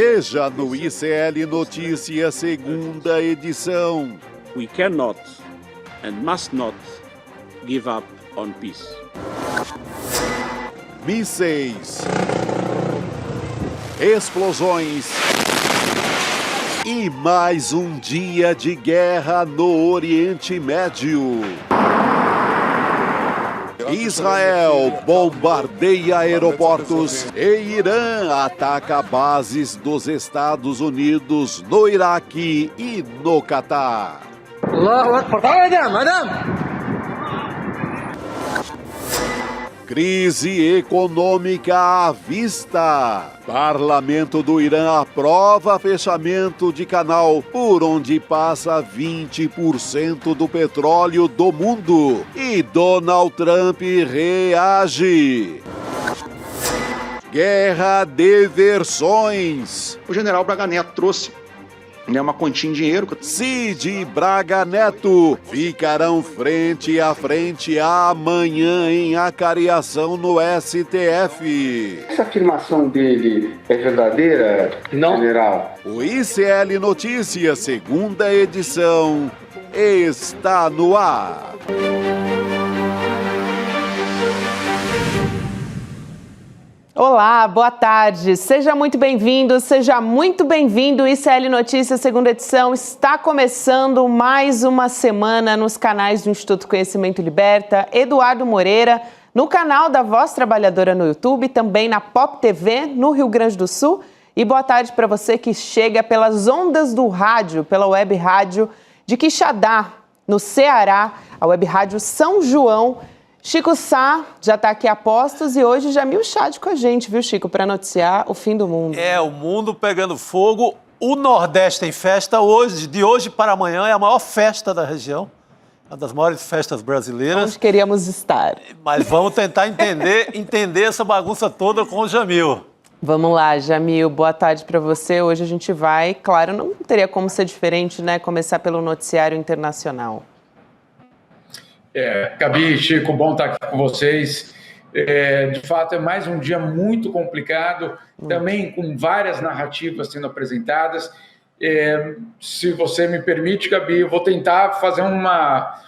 Veja no ICL Notícias, segunda edição. We cannot and must not give up on peace. Mísseis, explosões e mais um dia de guerra no Oriente Médio. Israel bombardeia aeroportos e Irã ataca bases dos Estados Unidos no Iraque e no Catar. Allahu Akbar, madam. Crise econômica à vista. Parlamento do Irã aprova fechamento de canal por onde passa 20% do petróleo do mundo. E Donald Trump reage. Guerra de versões. O general Braga Neto trouxe uma quantia em dinheiro. Cid e Braga Neto ficarão frente a frente amanhã em acariação no STF. Essa afirmação dele é verdadeira, general? O ICL Notícias, segunda edição, está no ar. Olá, boa tarde. Seja muito bem-vindo, seja muito bem-vindo. ICL Notícias, segunda edição, está começando mais uma semana nos canais do Instituto Conhecimento Liberta, Eduardo Moreira, no canal da Voz Trabalhadora no YouTube, também na Pop TV, no Rio Grande do Sul. E boa tarde para você que chega pelas ondas do rádio, pela web rádio de Quixadá, no Ceará, a web rádio São João. Chico Sá já está aqui a postos e hoje Jamil Chad com a gente, viu, Chico, para noticiar o fim do mundo. O mundo pegando fogo. O Nordeste tem festa hoje, de hoje para amanhã, é a maior festa da região, uma das maiores festas brasileiras. Onde queríamos estar. Mas vamos tentar entender essa bagunça toda com o Jamil. Vamos lá, Jamil, boa tarde para você. Hoje a gente vai, claro, não teria como ser diferente, né, começar pelo noticiário internacional. Gabi, Chico, bom estar aqui com vocês. De fato, é mais um dia muito complicado, também com várias narrativas sendo apresentadas. Se você me permite, Gabi, eu vou tentar fazer uma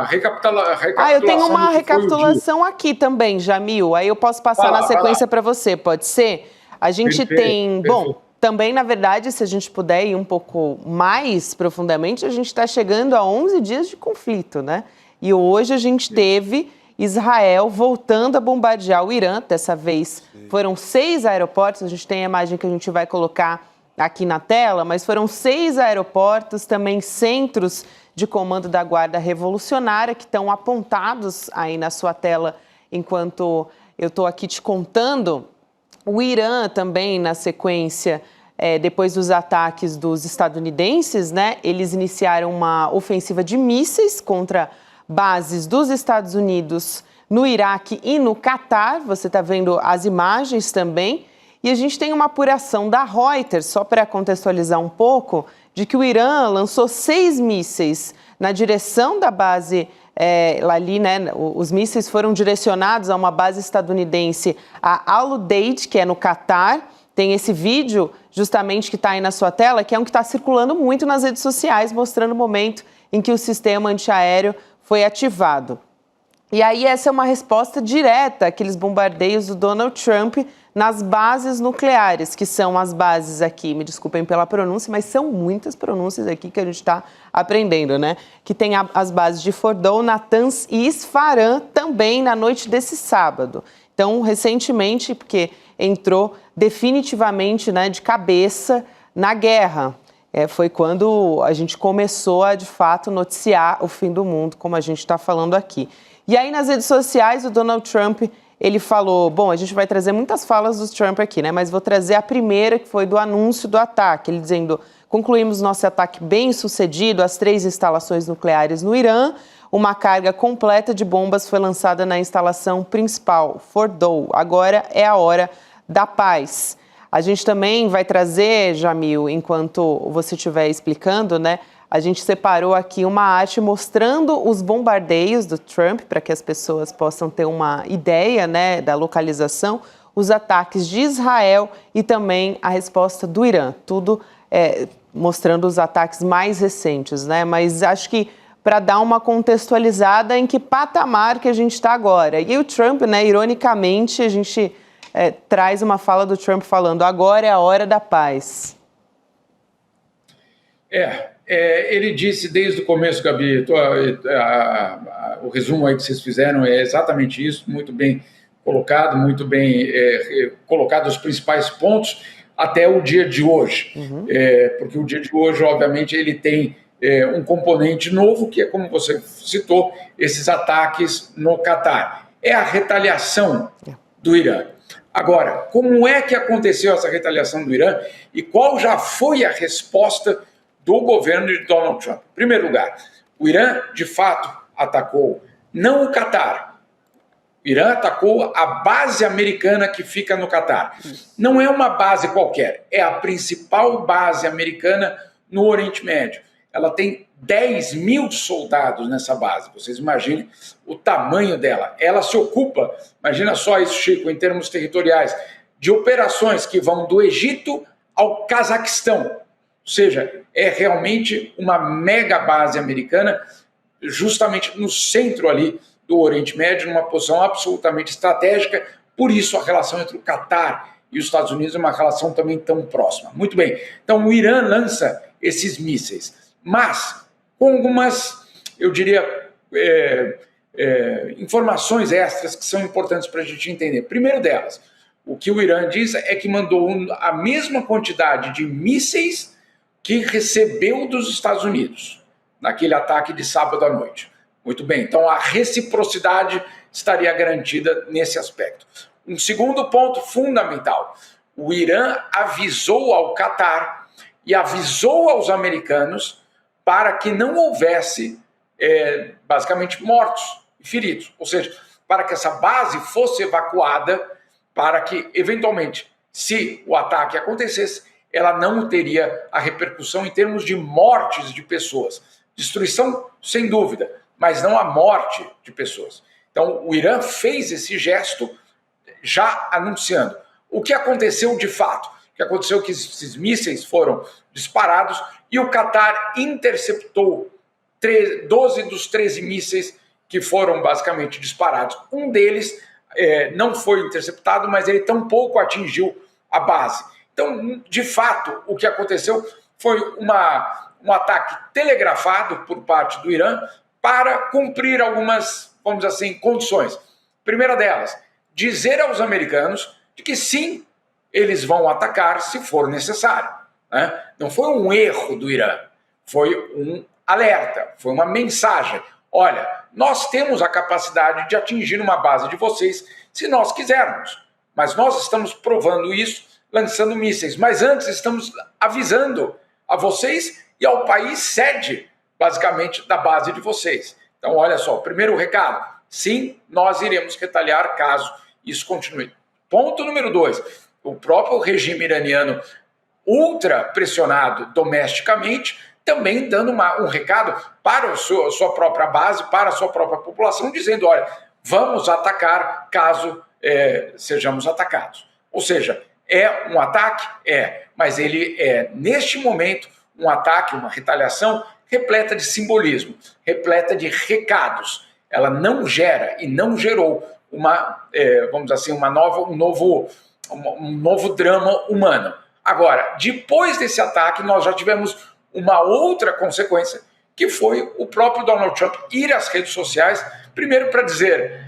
recapitulação. Eu tenho uma recapitulação aqui também, Jamil. Aí eu posso passar na sequência para você, pode ser? A gente tem... Bom, também, na verdade, se a gente puder ir um pouco mais profundamente, a gente está chegando a 11 dias de conflito, né? E hoje a gente teve Israel voltando a bombardear o Irã. Dessa vez foram 6 aeroportos. A gente tem a imagem que a gente vai colocar aqui na tela, mas foram 6 aeroportos, também centros de comando da Guarda Revolucionária, que estão apontados aí na sua tela enquanto eu estou aqui te contando. O Irã também, na sequência, depois dos ataques dos estadunidenses, né, eles iniciaram uma ofensiva de mísseis contra bases dos Estados Unidos no Iraque e no Catar. Você está vendo as imagens também. E a gente tem uma apuração da Reuters, só para contextualizar um pouco, de que o Irã lançou 6 mísseis na direção da base ali, né? Os mísseis foram direcionados a uma base estadunidense, a Al-Udeid, que é no Catar. Tem esse vídeo justamente que está aí na sua tela, que é um que está circulando muito nas redes sociais, mostrando o momento em que o sistema antiaéreo foi ativado. E aí essa é uma resposta direta àqueles bombardeios do Donald Trump nas bases nucleares, que são as bases aqui, me desculpem pela pronúncia, mas são muitas pronúncias aqui que a gente está aprendendo, né? Que tem as bases de Fordow, Natanz e Isfahan também na noite desse sábado. Então, recentemente, porque entrou definitivamente, né, de cabeça na guerra. Foi quando a gente começou a, de fato, noticiar o fim do mundo, como a gente está falando aqui. E aí, nas redes sociais, o Donald Trump, ele falou... Bom, a gente vai trazer muitas falas do Trump aqui, né? Mas vou trazer a primeira, que foi do anúncio do ataque. Ele dizendo, concluímos nosso ataque bem sucedido às 3 instalações nucleares no Irã. Uma carga completa de bombas foi lançada na instalação principal, Fordow. Agora é a hora da paz. A gente também vai trazer, Jamil, enquanto você estiver explicando, né? A gente separou aqui uma arte mostrando os bombardeios do Trump, para que as pessoas possam ter uma ideia, né, da localização. os ataques de Israel e também a resposta do Irã. Tudo mostrando os ataques mais recentes, né? Mas acho que para dar uma contextualizada em que patamar que a gente está agora. E o Trump, né, ironicamente, a gente traz uma fala do Trump falando: agora é a hora da paz. Ele disse desde o começo, Gabi, o resumo aí que vocês fizeram é exatamente isso, muito bem colocado, muito bem colocado os principais pontos até o dia de hoje. Porque o dia de hoje, obviamente, ele tem um componente novo, que é, como você citou, esses ataques no Catar. É a retaliação do Irã. Agora, como é que aconteceu essa retaliação do Irã e qual já foi a resposta do governo de Donald Trump? Em primeiro lugar, o Irã, de fato, atacou não o Catar. O Irã atacou a base americana que fica no Catar. Não é uma base qualquer, é a principal base americana no Oriente Médio. Ela tem 10 mil soldados nessa base. Vocês imaginem o tamanho dela. Ela se ocupa, imagina só isso, Chico, em termos territoriais, de operações que vão do Egito ao Cazaquistão. Ou seja, é realmente uma mega base americana, justamente no centro ali do Oriente Médio, numa posição absolutamente estratégica. Por isso, a relação entre o Catar e os Estados Unidos é uma relação também tão próxima. Muito bem. Então, o Irã lança esses mísseis, mas com algumas, eu diria, informações extras que são importantes para a gente entender. Primeiro delas, o que o Irã diz é que mandou a mesma quantidade de mísseis que recebeu dos Estados Unidos naquele ataque de sábado à noite. Muito bem, então a reciprocidade estaria garantida nesse aspecto. Um segundo ponto fundamental, o Irã avisou ao Catar e avisou aos americanos para que não houvesse, basicamente, mortos e feridos. Ou seja, para que essa base fosse evacuada, para que, eventualmente, se o ataque acontecesse, ela não teria a repercussão em termos de mortes de pessoas. Destruição, sem dúvida, mas não a morte de pessoas. Então, o Irã fez esse gesto já anunciando. O que aconteceu de fato? O que aconteceu é que esses mísseis foram disparados e o Catar interceptou 12 dos 13 mísseis que foram basicamente disparados. Um deles não foi interceptado, mas ele tampouco atingiu a base. Então, de fato, o que aconteceu foi um ataque telegrafado por parte do Irã para cumprir algumas, vamos dizer assim, condições. Primeira delas, dizer aos americanos de que sim, eles vão atacar se for necessário. Né? Não foi um erro do Irã, foi um alerta, foi uma mensagem. Olha, nós temos a capacidade de atingir uma base de vocês se nós quisermos, mas nós estamos provando isso lançando mísseis, mas antes estamos avisando a vocês e ao país sede, basicamente, da base de vocês. Então, olha só, primeiro recado, sim, nós iremos retaliar caso isso continue. Ponto número 2, o próprio regime iraniano ultra pressionado domesticamente, também dando um recado para a sua própria base, para a sua própria população, dizendo, olha, vamos atacar caso sejamos atacados. Ou seja, é um ataque? Mas ele é, neste momento, um ataque, uma retaliação repleta de simbolismo, repleta de recados. Ela não gera e não gerou vamos dizer assim, um novo drama humano. Agora, depois desse ataque, nós já tivemos uma outra consequência, que foi o próprio Donald Trump ir às redes sociais, primeiro para dizer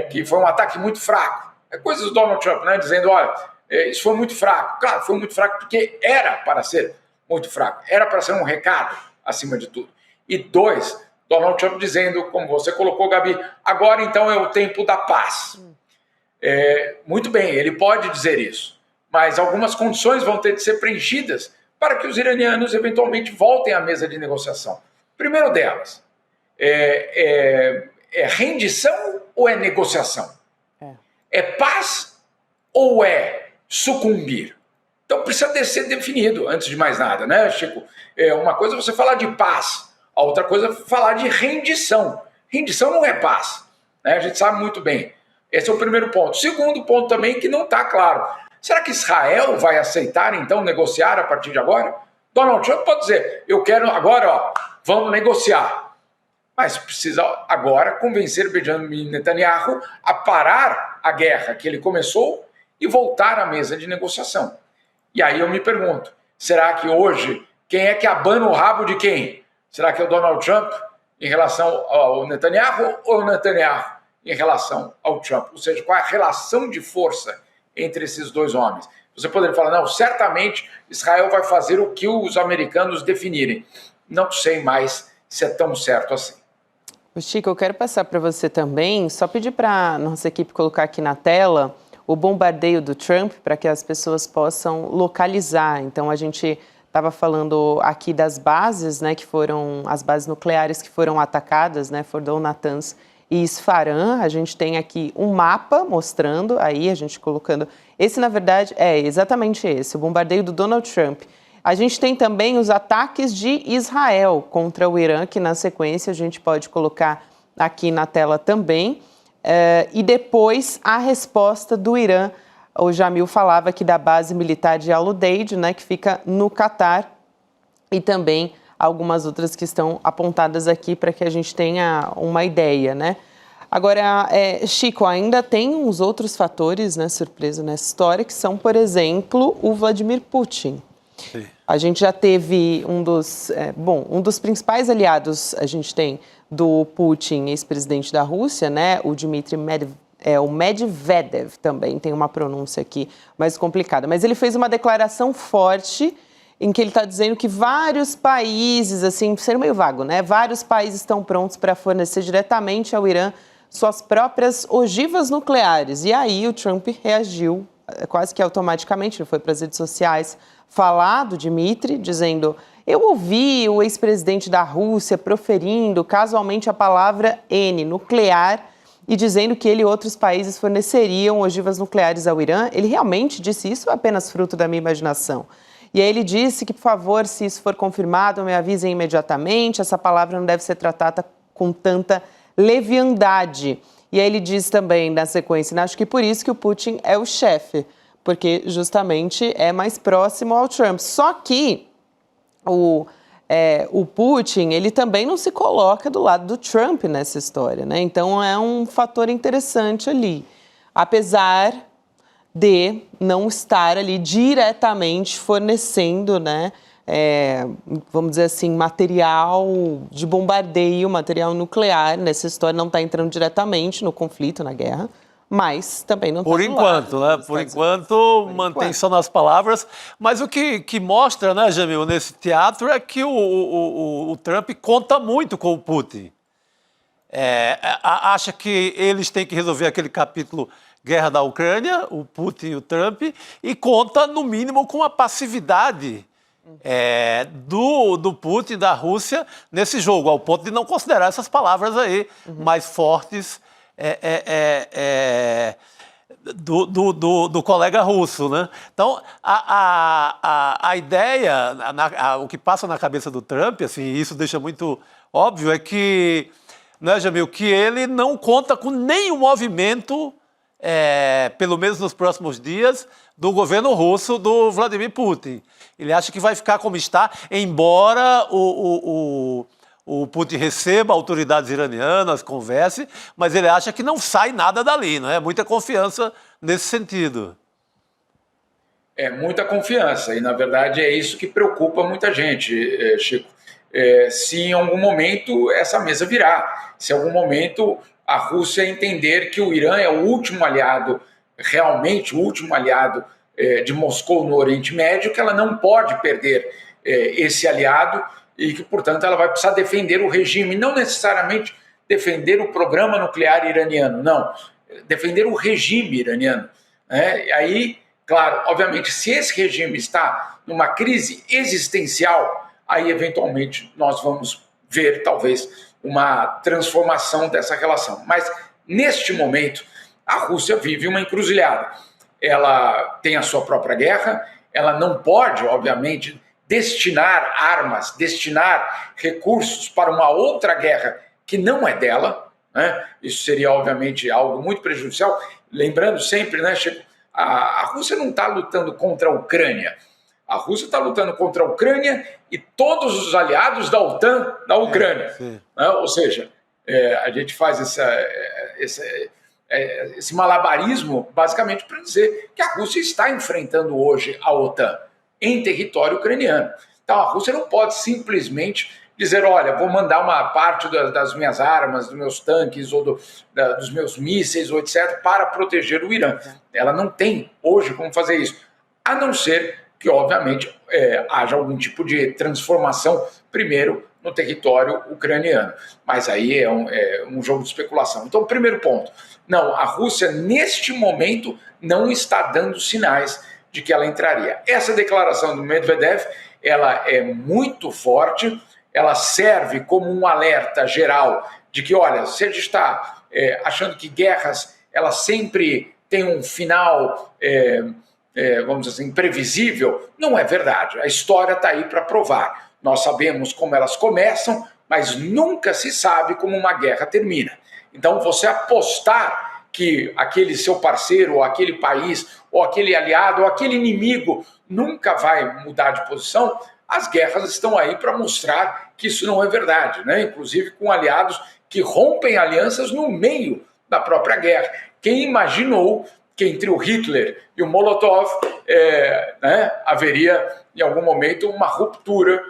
que foi um ataque muito fraco. É coisa do Donald Trump, né? Dizendo, olha, isso foi muito fraco. Claro, foi muito fraco porque era para ser muito fraco. Era para ser um recado, acima de tudo. E 2, Donald Trump dizendo, como você colocou, Gabi, agora então é o tempo da paz. Muito bem, ele pode dizer isso, mas algumas condições vão ter de ser preenchidas para que os iranianos eventualmente voltem à mesa de negociação. Primeiro delas, é rendição ou é negociação? É paz ou é sucumbir? Então precisa ser definido, antes de mais nada, né, Chico? Uma coisa é você falar de paz, a outra coisa é falar de rendição. Rendição não é paz, né? A gente sabe muito bem. Esse é o primeiro ponto. Segundo ponto também que não está claro. Será que Israel vai aceitar, então, negociar a partir de agora? Donald Trump pode dizer, eu quero agora, vamos negociar. Mas precisa agora convencer Benjamin Netanyahu a parar a guerra que ele começou e voltar à mesa de negociação. E aí eu me pergunto, será que hoje, quem é que abana o rabo de quem? Será que é o Donald Trump em relação ao Netanyahu ou o Netanyahu em relação ao Trump? Ou seja, qual é a relação de força entre esses dois homens? Você poderia falar, não, certamente Israel vai fazer o que os americanos definirem. Não sei mais se é tão certo assim. Chico, eu quero passar para você também, só pedir para a nossa equipe colocar aqui na tela o bombardeio do Trump para que as pessoas possam localizar. Então, a gente estava falando aqui das bases, né, que foram as bases nucleares que foram atacadas, né, Fordow, Natanz e Isfahan. A gente tem aqui um mapa mostrando, aí a gente colocando. Esse, na verdade, é exatamente esse, o bombardeio do Donald Trump. A gente tem também os ataques de Israel contra o Irã, que na sequência a gente pode colocar aqui na tela também. E depois a resposta do Irã. O Jamil falava aqui da base militar de Al-Udeid, né, que fica no Catar, e também algumas outras que estão apontadas aqui para que a gente tenha uma ideia, né? Agora, Chico, ainda tem uns outros fatores, né, surpresa nessa história, que são, por exemplo, o Vladimir Putin. Sim. A gente já teve um dos principais aliados, a gente tem do Putin, ex-presidente da Rússia, né, o Dmitry Medvedev, também tem uma pronúncia aqui mais complicada, mas ele fez uma declaração forte em que ele está dizendo que vários países, assim, sendo meio vago, né, vários países estão prontos para fornecer diretamente ao Irã suas próprias ogivas nucleares. E aí o Trump reagiu quase que automaticamente, ele foi para as redes sociais falar do Dmitry, dizendo: eu ouvi o ex-presidente da Rússia proferindo casualmente a palavra N, nuclear, e dizendo que ele e outros países forneceriam ogivas nucleares ao Irã. Ele realmente disse isso ou é apenas fruto da minha imaginação? E aí ele disse que, por favor, se isso for confirmado, me avisem imediatamente, essa palavra não deve ser tratada com tanta leviandade. E aí ele diz também, na sequência, acho que por isso que o Putin é o chefe, porque justamente é mais próximo ao Trump. Só que o Putin, ele também não se coloca do lado do Trump nessa história, né? Então é um fator interessante ali, apesar de não estar ali diretamente fornecendo, né, vamos dizer assim, material de bombardeio, material nuclear. Nessa história não está entrando diretamente no conflito, na guerra, mas também não está por enquanto, né? Por enquanto, mantém só nas palavras. Mas o que mostra, né, Jamil, nesse teatro é que o Trump conta muito com o Putin. Acha que eles têm que resolver aquele capítulo guerra da Ucrânia, o Putin e o Trump, e conta, no mínimo, com a passividade do Putin, da Rússia, nesse jogo, ao ponto de não considerar essas palavras aí mais fortes do colega russo, né? Então, a ideia, o que passa na cabeça do Trump, assim, isso deixa muito óbvio, é que, né, Jamil, que ele não conta com nenhum movimento, pelo menos nos próximos dias, do governo russo do Vladimir Putin. Ele acha que vai ficar como está, embora o Putin receba autoridades iranianas, converse, mas ele acha que não sai nada dali, não é? Muita confiança nesse sentido. É muita confiança, e na verdade é isso que preocupa muita gente, Chico. Se em algum momento essa mesa virar, se em algum momento a Rússia entender que o Irã é o último aliado, realmente o último aliado de Moscou no Oriente Médio, que ela não pode perder esse aliado e que, portanto, ela vai precisar defender o regime, não necessariamente defender o programa nuclear iraniano, não, defender o regime iraniano. Aí, claro, obviamente, se esse regime está numa crise existencial, aí, eventualmente, nós vamos ver, talvez, uma transformação dessa relação. Mas, neste momento, a Rússia vive uma encruzilhada. Ela tem a sua própria guerra, ela não pode, obviamente, destinar armas, destinar recursos para uma outra guerra que não é dela, né? Isso seria, obviamente, algo muito prejudicial. Lembrando sempre, né, Chico, a Rússia não está lutando contra a Ucrânia. A Rússia está lutando contra a Ucrânia e todos os aliados da OTAN da Ucrânia. Né? Ou seja, a gente faz esse malabarismo basicamente para dizer que a Rússia está enfrentando hoje a OTAN em território ucraniano. Então a Rússia não pode simplesmente dizer, olha, vou mandar uma parte das minhas armas, dos meus tanques ou dos meus mísseis ou etc. para proteger o Irã. Ela não tem hoje como fazer isso, a não ser que, obviamente, haja algum tipo de transformação, primeiro, no território ucraniano. Mas aí é um jogo de especulação. Então, primeiro ponto, não, a Rússia, neste momento, não está dando sinais de que ela entraria. Essa declaração do Medvedev, ela é muito forte, ela serve como um alerta geral de que, olha, se a gente está achando que guerras, elas sempre têm um final... vamos dizer assim, imprevisível, não é verdade. A história está aí para provar. Nós sabemos como elas começam, mas nunca se sabe como uma guerra termina. Então, você apostar que aquele seu parceiro, ou aquele país, ou aquele aliado, ou aquele inimigo nunca vai mudar de posição, as guerras estão aí para mostrar que isso não é verdade, né? Inclusive com aliados que rompem alianças no meio da própria guerra. Quem imaginou que entre o Hitler e o Molotov haveria, em algum momento, uma ruptura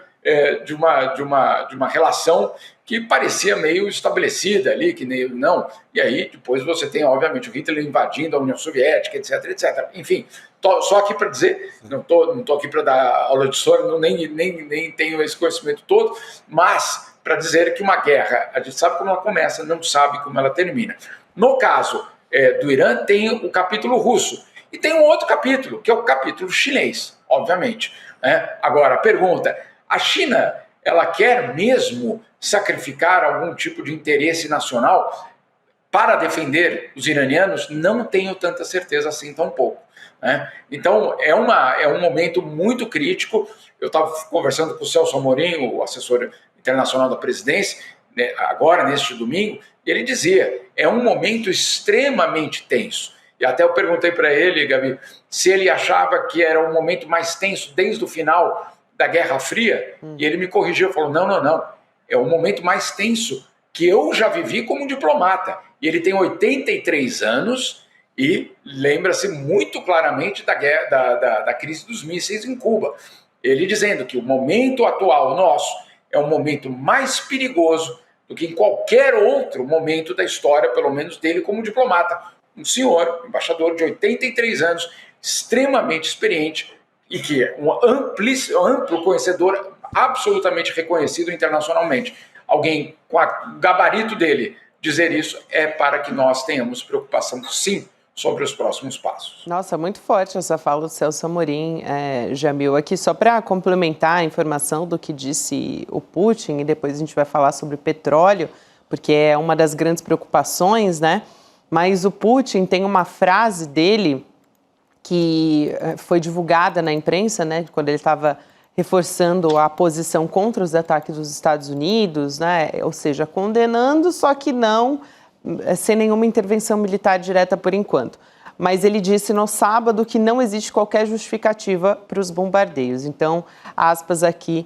de uma relação que parecia meio estabelecida ali, que nem, não. E aí, depois você tem, obviamente, o Hitler invadindo a União Soviética, etc, etc. Enfim, só aqui para dizer, não tô aqui para dar aula de história, nem tenho esse conhecimento todo, mas para dizer que uma guerra, a gente sabe como ela começa, não sabe como ela termina. No caso do Irã, tem o capítulo russo. E tem um outro capítulo, que é o capítulo chinês, obviamente. Né? Agora, a pergunta, a China, ela quer mesmo sacrificar algum tipo de interesse nacional para defender os iranianos? Não tenho tanta certeza assim tão pouco. Né? Então, é um momento muito crítico. Eu estava conversando com o Celso Amorim, o assessor internacional da presidência, né, agora, neste domingo, e ele dizia, é um momento extremamente tenso. E até eu perguntei para ele, Gabi, se ele achava que era um momento mais tenso desde o final da Guerra Fria, e ele me corrigiu, falou, não, é o momento mais tenso que eu já vivi como diplomata. E ele tem 83 anos e lembra-se muito claramente da crise dos mísseis em Cuba. Ele dizendo que o momento atual nosso é um momento mais perigoso do que em qualquer outro momento da história, pelo menos dele como diplomata. Um senhor, embaixador de 83 anos, extremamente experiente e que é um amplo conhecedor, absolutamente reconhecido internacionalmente. Alguém com o gabarito dele dizer isso é para que nós tenhamos preocupação, sim, sobre os próximos passos. Nossa, muito forte essa fala do Celso Amorim, Jamil. Aqui só para complementar a informação do que disse o Putin, e depois a gente vai falar sobre petróleo, porque é uma das grandes preocupações, né? Mas o Putin tem uma frase dele que foi divulgada na imprensa, né? Quando ele estava reforçando a posição contra os ataques dos Estados Unidos, né? Ou seja, condenando, só que não sem nenhuma intervenção militar direta por enquanto. Mas ele disse no sábado que não existe qualquer justificativa para os bombardeios. Então, aspas aqui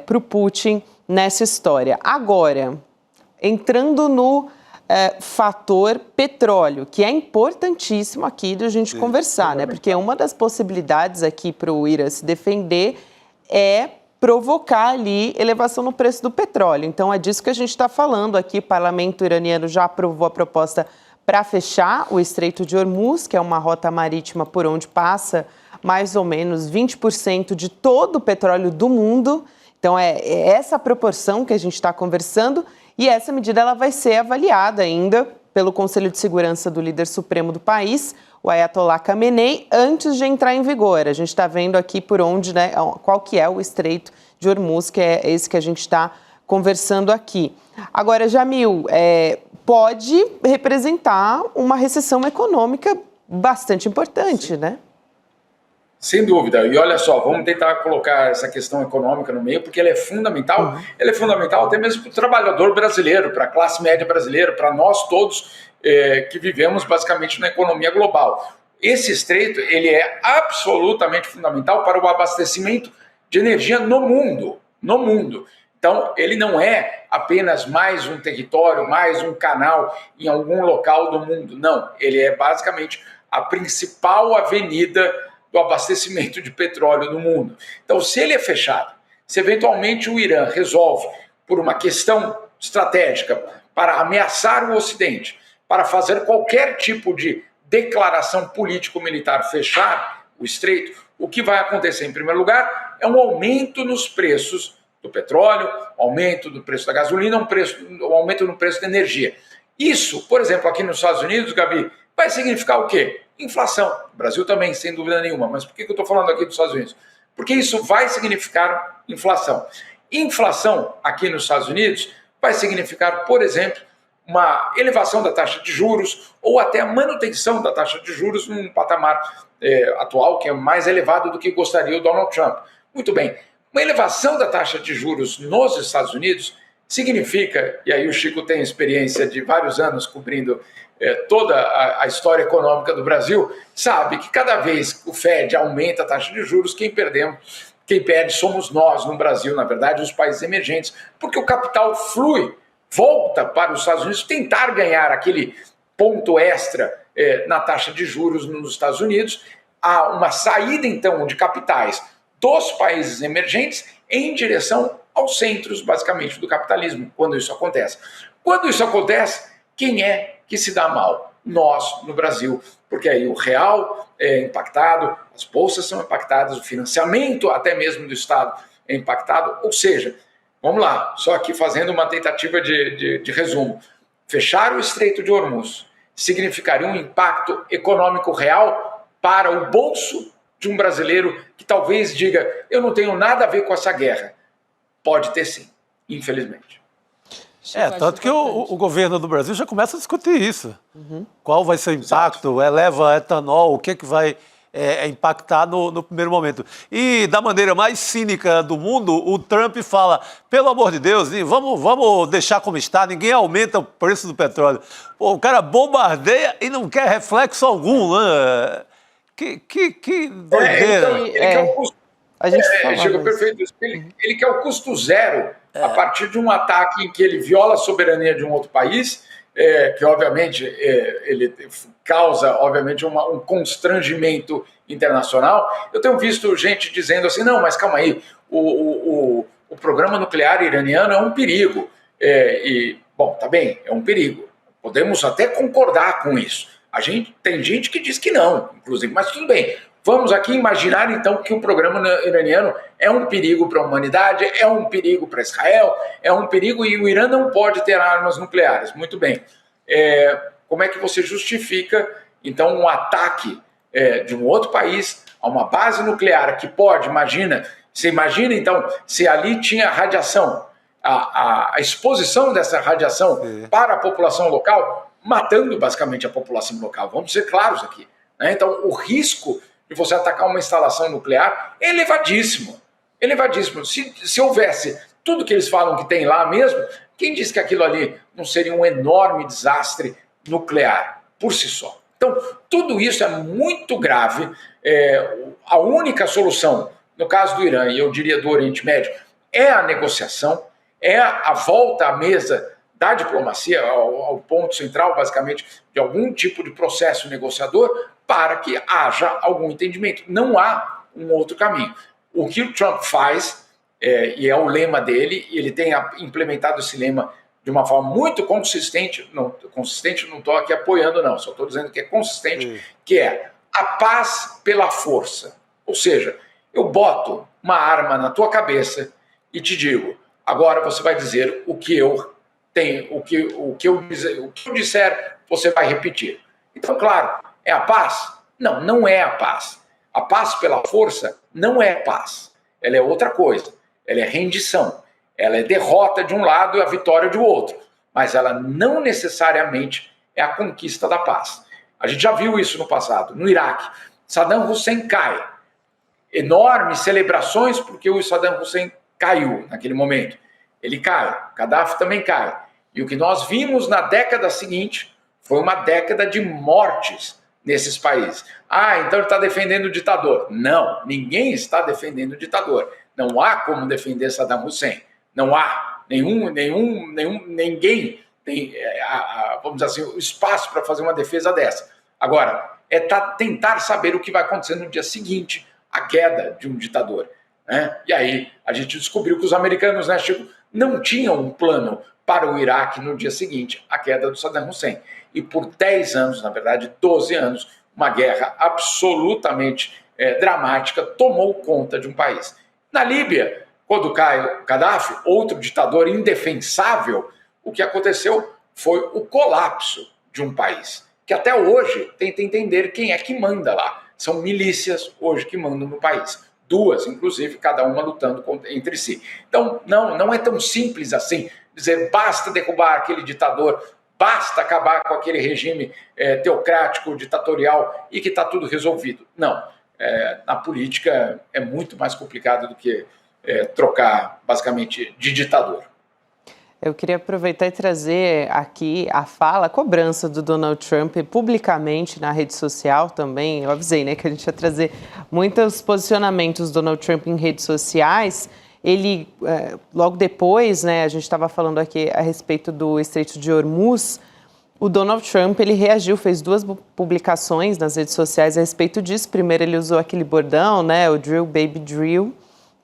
para o Putin nessa história. Agora, entrando no fator petróleo, que é importantíssimo aqui da gente conversar, né? Porque uma das possibilidades aqui para o Irã se defender é provocar ali elevação no preço do petróleo. Então, é disso que a gente está falando aqui. O parlamento iraniano já aprovou a proposta para fechar o Estreito de Hormuz, que é uma rota marítima por onde passa mais ou menos 20% de todo o petróleo do mundo. Então, é essa proporção que a gente está conversando, e essa medida ela vai ser avaliada ainda pelo Conselho de Segurança do líder supremo do país, o Ayatollah Khamenei, antes de entrar em vigor. A gente está vendo aqui por onde, né, qual que é o Estreito de Hormuz, que é esse que a gente está conversando aqui. Agora, Jamil, pode representar uma recessão econômica bastante importante, né? Sem dúvida. E olha só, vamos tentar colocar essa questão econômica no meio, porque ela é fundamental. Ela é fundamental até mesmo para o trabalhador brasileiro, para a classe média brasileira, para nós todos que vivemos basicamente na economia global. Esse estreito, ele é absolutamente fundamental para o abastecimento de energia no mundo. No mundo. Então, ele não é apenas mais um território, mais um canal em algum local do mundo. Não, ele é basicamente a principal avenida do abastecimento de petróleo no mundo. Então, se ele é fechado, se eventualmente o Irã resolve, por uma questão estratégica, para ameaçar o Ocidente, para fazer qualquer tipo de declaração político-militar, fechar o estreito, o que vai acontecer, em primeiro lugar, é um aumento nos preços do petróleo, aumento do preço da gasolina, um aumento no preço da energia. Isso, por exemplo, aqui nos Estados Unidos, Gabi, vai significar o quê? Inflação. O Brasil também, sem dúvida nenhuma. Mas por que eu estou falando aqui dos Estados Unidos? Porque isso vai significar inflação. Inflação aqui nos Estados Unidos vai significar, por exemplo, uma elevação da taxa de juros ou até a manutenção da taxa de juros num patamar atual que é mais elevado do que gostaria o Donald Trump. Muito bem. Uma elevação da taxa de juros nos Estados Unidos significa, e aí o Chico tem experiência de vários anos cobrindo toda a história econômica do Brasil, sabe que cada vez que o Fed aumenta a taxa de juros, quem perde somos nós no Brasil, na verdade, os países emergentes, porque o capital flui, volta para os Estados Unidos tentar ganhar aquele ponto extra na taxa de juros nos Estados Unidos. Há uma saída, então, de capitais dos países emergentes em direção aos centros, basicamente, do capitalismo, quando isso acontece. Quando isso acontece, quem é que se dá mal? Nós, no Brasil, porque aí o real é impactado, as bolsas são impactadas, o financiamento até mesmo do Estado é impactado, ou seja, vamos lá, só aqui fazendo uma tentativa de resumo. Fechar o Estreito de Hormuz significaria um impacto econômico real para o bolso de um brasileiro que talvez diga, eu não tenho nada a ver com essa guerra. Pode ter sim, infelizmente. Tanto que o governo do Brasil já começa a discutir isso. Qual vai ser o impacto? Eleva etanol, o que vai impactar no primeiro momento. E da maneira mais cínica do mundo, o Trump fala, pelo amor de Deus, vamos deixar como está, ninguém aumenta o preço do petróleo. Pô, o cara bombardeia e não quer reflexo algum, né? Que doideira. Ele quer o custo. A gente chegou perfeito. Ele quer o custo zero a partir de um ataque em que ele viola a soberania de um outro país, que obviamente ele causa obviamente um constrangimento internacional. Eu tenho visto gente dizendo assim, não, mas calma aí, o programa nuclear iraniano é um perigo. Bom, tá bem, é um perigo. Podemos até concordar com isso. Tem gente que diz que não, inclusive, mas tudo bem. Vamos aqui imaginar, então, que o programa iraniano é um perigo para a humanidade, é um perigo para Israel, é um perigo e o Irã não pode ter armas nucleares. Muito bem. Como é que você justifica, então, um ataque de um outro país a uma base nuclear que pode, você imagina, então, se ali tinha radiação, a exposição dessa radiação para a população local, matando basicamente a população local. Vamos ser claros aqui. Né? Então, o risco de você atacar uma instalação nuclear é elevadíssimo. Elevadíssimo. Se houvesse tudo que eles falam que tem lá mesmo, quem diz que aquilo ali não seria um enorme desastre nuclear por si só? Então, tudo isso é muito grave. A única solução, no caso do Irã, e eu diria do Oriente Médio, é a negociação, é a volta à mesa da diplomacia, ao ponto central, basicamente, de algum tipo de processo negociador, para que haja algum entendimento. Não há um outro caminho. O que o Trump faz, e é o lema dele, e ele tem implementado esse lema de uma forma muito consistente, não estou aqui apoiando não, só estou dizendo que é consistente, que é a paz pela força. Ou seja, eu boto uma arma na tua cabeça e te digo, agora você vai dizer o que eu tenho, o que eu disser, você vai repetir. Então, claro, é a paz? Não, não é a paz. A paz pela força não é paz. Ela é outra coisa. Ela é rendição. Ela é derrota de um lado e a vitória do outro. Mas ela não necessariamente é a conquista da paz. A gente já viu isso no passado. No Iraque, Saddam Hussein cai. enormes celebrações porque o Saddam Hussein caiu naquele momento. Ele cai, Gaddafi também cai. E o que nós vimos na década seguinte foi uma década de mortes nesses países. Então ele está defendendo o ditador. Não, ninguém está defendendo o ditador. Não há como defender Saddam Hussein. Não há. Ninguém tem, vamos dizer assim, o espaço para fazer uma defesa dessa. Agora, tentar saber o que vai acontecer no dia seguinte, a queda de um ditador. Né? E aí a gente descobriu que os americanos, né, Chico, não tinham um plano para o Iraque no dia seguinte, a queda do Saddam Hussein. E por 10 anos, na verdade 12 anos, uma guerra absolutamente dramática tomou conta de um país. Na Líbia, quando cai o Gaddafi, outro ditador indefensável, o que aconteceu foi o colapso de um país, que até hoje tenta entender quem é que manda lá. São milícias hoje que mandam no país. 2, inclusive, cada uma lutando entre si. Então, não é tão simples assim dizer basta derrubar aquele ditador, basta acabar com aquele regime teocrático, ditatorial e que está tudo resolvido. Não. Na política é muito mais complicado do que trocar, basicamente, de ditador. Eu queria aproveitar e trazer aqui a cobrança do Donald Trump publicamente na rede social também. Eu avisei, né, que a gente ia trazer muitos posicionamentos do Donald Trump em redes sociais. Ele, logo depois, né, a gente estava falando aqui a respeito do Estreito de Hormuz, o Donald Trump, ele reagiu, fez 2 publicações nas redes sociais a respeito disso. Primeiro ele usou aquele bordão, né, o Drill Baby Drill,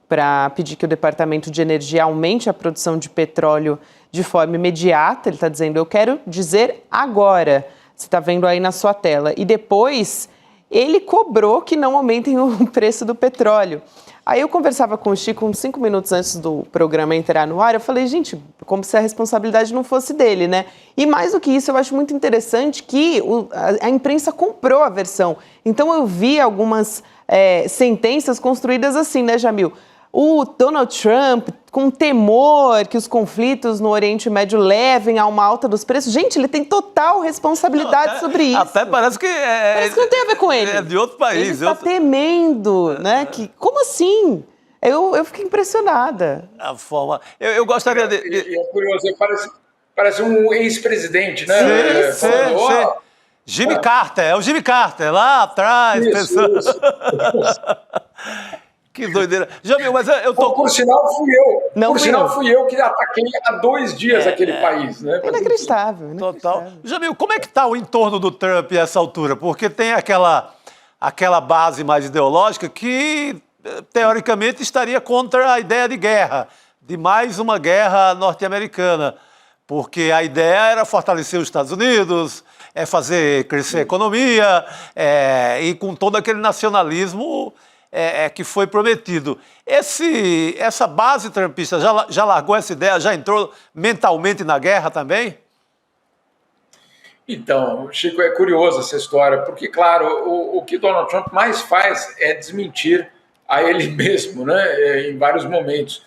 para pedir que o Departamento de Energia aumente a produção de petróleo de forma imediata. Ele está dizendo, eu quero dizer agora. Você está vendo aí na sua tela. E depois, ele cobrou que não aumentem o preço do petróleo. Aí eu conversava com o Chico uns 5 minutos antes do programa entrar no ar. Eu falei, gente, como se a responsabilidade não fosse dele, né? E mais do que isso, eu acho muito interessante que a imprensa comprou a versão. Então eu vi algumas sentenças construídas assim, né, Jamil? O Donald Trump, com temor que os conflitos no Oriente Médio levem a uma alta dos preços. Gente, ele tem total responsabilidade sobre isso. Até parece que parece que não tem a ver com ele. É de outro país. Ele está temendo, né? Como assim? Eu fiquei impressionada. A forma... Eu gostaria de... É curioso, parece um ex-presidente, né? Sim. Jimmy Carter, é o Jimmy Carter, lá atrás. Isso. Que doideira. Jamil, mas eu tô... Por sinal, fui eu que ataquei há 2 dias aquele país, né? Inacreditável. Total. Jamil, como é que está o entorno do Trump a essa altura? Porque tem aquela base mais ideológica que, teoricamente, estaria contra a ideia de guerra, de mais uma guerra norte-americana. Porque a ideia era fortalecer os Estados Unidos, fazer crescer a economia, e com todo aquele nacionalismo... que foi prometido. Essa base trumpista já largou essa ideia, já entrou mentalmente na guerra também? Então, Chico, é curioso essa história, porque, claro, o que Donald Trump mais faz é desmentir a ele mesmo, né, em vários momentos.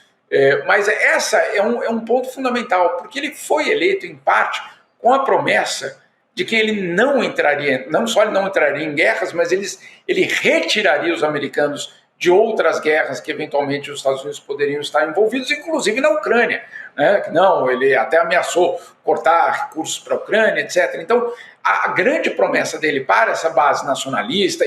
Mas essa é um ponto fundamental, porque ele foi eleito, em parte, com a promessa de que ele não só ele não entraria em guerras, mas ele retiraria os americanos de outras guerras que eventualmente os Estados Unidos poderiam estar envolvidos, inclusive na Ucrânia. Né? Não, ele até ameaçou cortar recursos para a Ucrânia, etc. Então, a grande promessa dele para essa base nacionalista,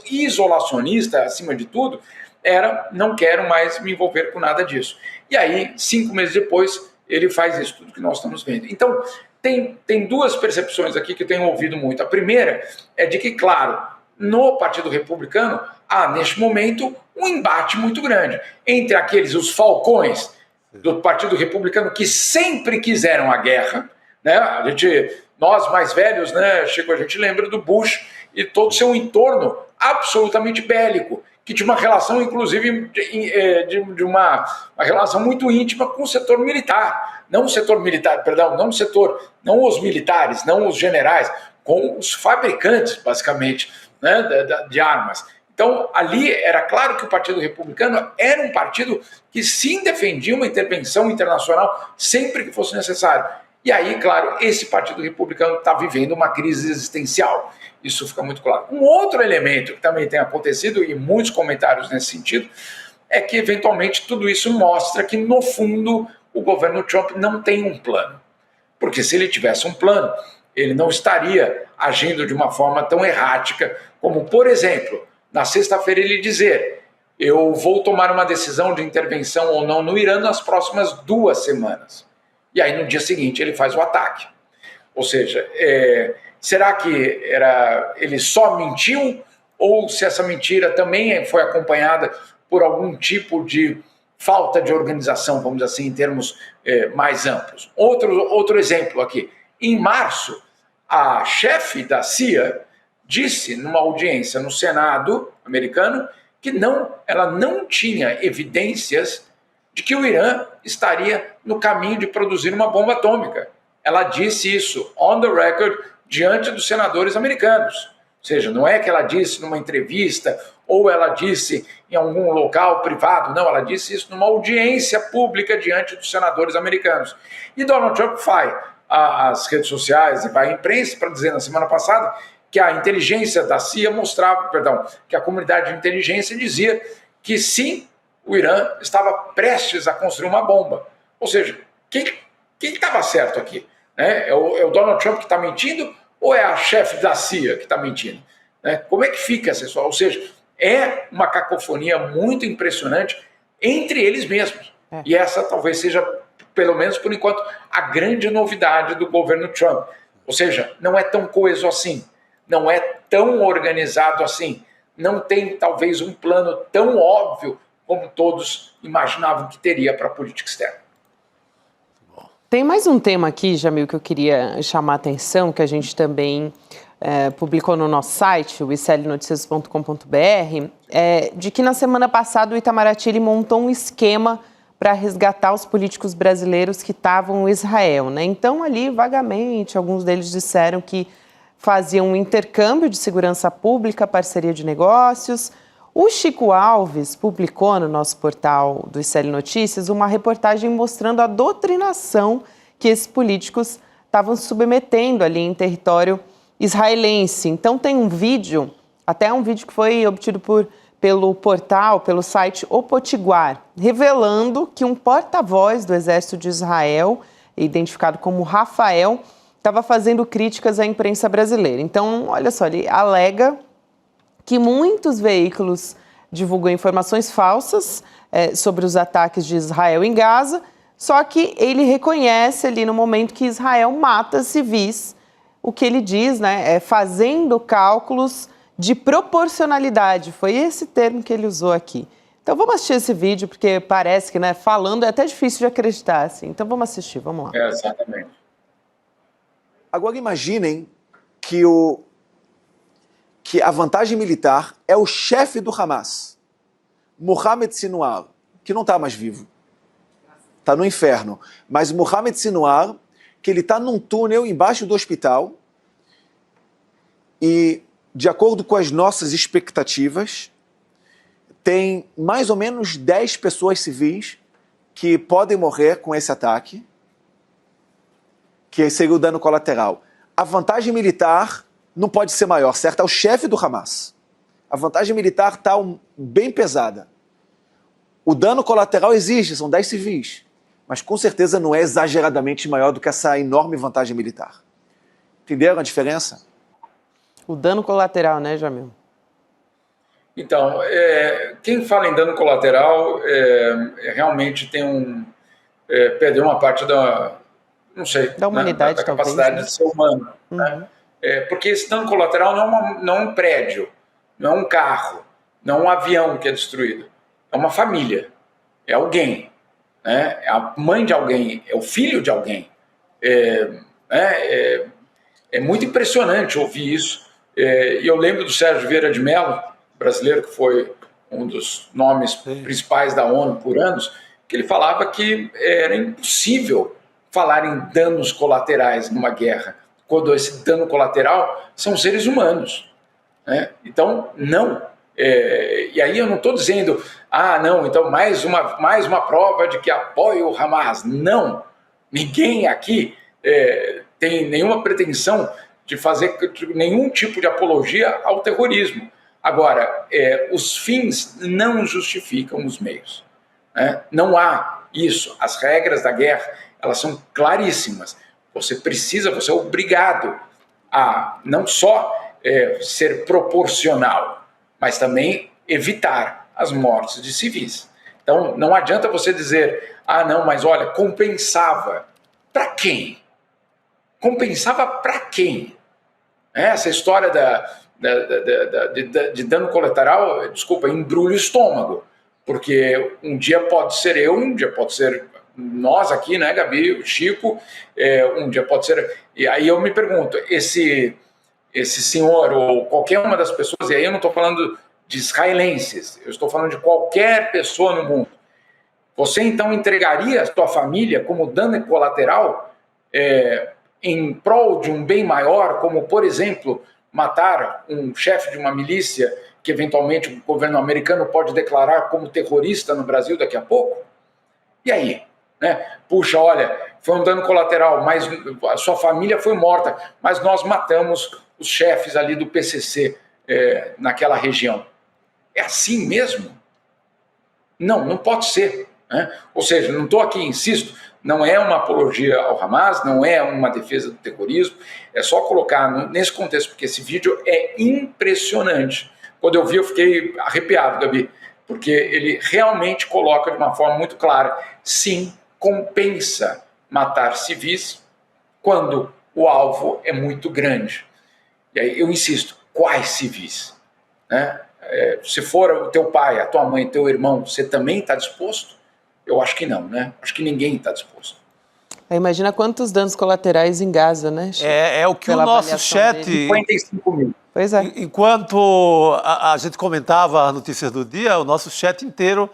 isolacionista, acima de tudo, era: não quero mais me envolver com nada disso. E aí, 5 meses depois, ele faz isso tudo que nós estamos vendo. Então, tem 2 percepções aqui que eu tenho ouvido muito. A primeira é de que, claro, no Partido Republicano há, neste momento, um embate muito grande entre os falcões do Partido Republicano que sempre quiseram a guerra, né? Nós mais velhos, né, Chico, a gente lembra do Bush e todo o seu entorno absolutamente bélico, que tinha uma relação, inclusive, de uma relação muito íntima com o setor militar. Não o setor militar, perdão, não os militares, não os generais, com os fabricantes, basicamente, né, de armas. Então, ali era claro que o Partido Republicano era um partido que sim defendia uma intervenção internacional sempre que fosse necessário. E aí, claro, esse Partido Republicano está vivendo uma crise existencial. Isso fica muito claro. Um outro elemento que também tem acontecido, e muitos comentários nesse sentido, é que, eventualmente, tudo isso mostra que, no fundo, o governo Trump não tem um plano. Porque se ele tivesse um plano, ele não estaria agindo de uma forma tão errática como, por exemplo, na sexta-feira ele dizer: eu vou tomar uma decisão de intervenção ou não no Irã nas próximas 2 semanas. E aí, no dia seguinte, ele faz o ataque. Ou seja, será que ele só mentiu? Ou se essa mentira também foi acompanhada por algum tipo de falta de organização, vamos dizer assim, em termos mais amplos? Outro exemplo aqui. Em março, a chefe da CIA disse numa audiência no Senado americano que ela não tinha evidências de que o Irã estaria no caminho de produzir uma bomba atômica. Ela disse isso on the record diante dos senadores americanos. Ou seja, não é que ela disse numa entrevista ou ela disse em algum local privado, não, ela disse isso numa audiência pública diante dos senadores americanos. E Donald Trump vai às redes sociais e vai à imprensa para dizer na semana passada que a inteligência da CIA que a comunidade de inteligência dizia que sim, o Irã estava prestes a construir uma bomba. Ou seja, quem estava certo aqui? É o Donald Trump que está mentindo ou é a chefe da CIA que está mentindo? Como é que fica essa história? Ou seja, é uma cacofonia muito impressionante entre eles mesmos. E essa talvez seja, pelo menos por enquanto, a grande novidade do governo Trump. Ou seja, não é tão coeso assim, não é tão organizado assim, não tem talvez um plano tão óbvio como todos imaginavam que teria para a política externa. Tem mais um tema aqui, Jamil, que eu queria chamar a atenção, que a gente também publicou no nosso site, o iclnoticias.com.br, de que na semana passada o Itamaraty ele montou um esquema para resgatar os políticos brasileiros que estavam em Israel, né? Então, ali, vagamente, alguns deles disseram que faziam um intercâmbio de segurança pública, parceria de negócios. O Chico Alves publicou no nosso portal do ICL Notícias uma reportagem mostrando a doutrinação que esses políticos estavam submetendo ali em território israelense. Então tem um vídeo, até um vídeo que foi obtido pelo site O Potiguar, revelando que um porta-voz do Exército de Israel, identificado como Rafael, estava fazendo críticas à imprensa brasileira. Então, olha só, ele alega que muitos veículos divulgam informações falsas sobre os ataques de Israel em Gaza, só que ele reconhece ali no momento que Israel mata civis, o que ele diz, né, fazendo cálculos de proporcionalidade. Foi esse termo que ele usou aqui. Então vamos assistir esse vídeo, porque parece que, né, falando é até difícil de acreditar, assim. Então vamos assistir, vamos lá. Exatamente. Agora imaginem que a vantagem militar é o chefe do Hamas, Mohamed Sinwar, que não está mais vivo, está no inferno. Mas Mohamed Sinwar, que ele está num túnel embaixo do hospital e, de acordo com as nossas expectativas, tem mais ou menos 10 pessoas civis que podem morrer com esse ataque, que seria o dano colateral. A vantagem militar não pode ser maior, certo? É o chefe do Hamas. A vantagem militar está bem pesada. O dano colateral existe, são 10 civis, mas com certeza não é exageradamente maior do que essa enorme vantagem militar. Entenderam a diferença? O dano colateral, né, Jamil? Então, quem fala em dano colateral realmente tem perdeu uma parte da, não sei, da humanidade, da capacidade talvez, de ser humano. Uhum. Né? Porque esse dano colateral não é um prédio, não é um carro, não é um avião que é destruído. É uma família, é alguém, né? É a mãe de alguém, é o filho de alguém. É muito impressionante ouvir isso. E eu lembro do Sérgio Vieira de Mello, brasileiro, que foi um dos nomes principais da ONU por anos, que ele falava que era impossível falar em danos colaterais numa guerra, quando esse dano colateral são seres humanos. Né? Então, não. E aí eu não estou dizendo, não, então mais uma prova de que apoio o Hamas. Não. Ninguém aqui tem nenhuma pretensão de fazer nenhum tipo de apologia ao terrorismo. Agora, os fins não justificam os meios, né? Não há isso. As regras da guerra, elas são claríssimas. Você é obrigado a não só ser proporcional, mas também evitar as mortes de civis. Então, não adianta você dizer, não, mas olha, compensava. Para quem? Compensava para quem? Essa história de dano colateral, desculpa, embrulha o estômago, porque um dia pode ser eu, um dia pode ser nós aqui, né, Gabi, o Chico, um dia pode ser... E aí eu me pergunto, esse senhor ou qualquer uma das pessoas, e aí eu não estou falando de israelenses, eu estou falando de qualquer pessoa no mundo, você então entregaria a sua família como dano colateral em prol de um bem maior, como, por exemplo, matar um chefe de uma milícia que eventualmente o governo americano pode declarar como terrorista no Brasil daqui a pouco? E aí? Né? Puxa, olha, foi um dano colateral, mas a sua família foi morta, mas nós matamos os chefes ali do PCC naquela região. É assim mesmo? Não, não pode ser. Né? Ou seja, não estou aqui, insisto, não é uma apologia ao Hamas, não é uma defesa do terrorismo, é só colocar nesse contexto, porque esse vídeo é impressionante. Quando eu vi, eu fiquei arrepiado, Gabi, porque ele realmente coloca de uma forma muito clara, sim, compensa matar civis quando o alvo é muito grande. E aí eu insisto, quais civis? Né? Se for o teu pai, a tua mãe, teu irmão, você também está disposto? Eu acho que não, né? Acho que ninguém está disposto. Imagina quantos danos colaterais em Gaza, né, Chico? É o que o nosso chat... 55 mil. Pois é. Enquanto a gente comentava as notícias do dia, o nosso chat inteiro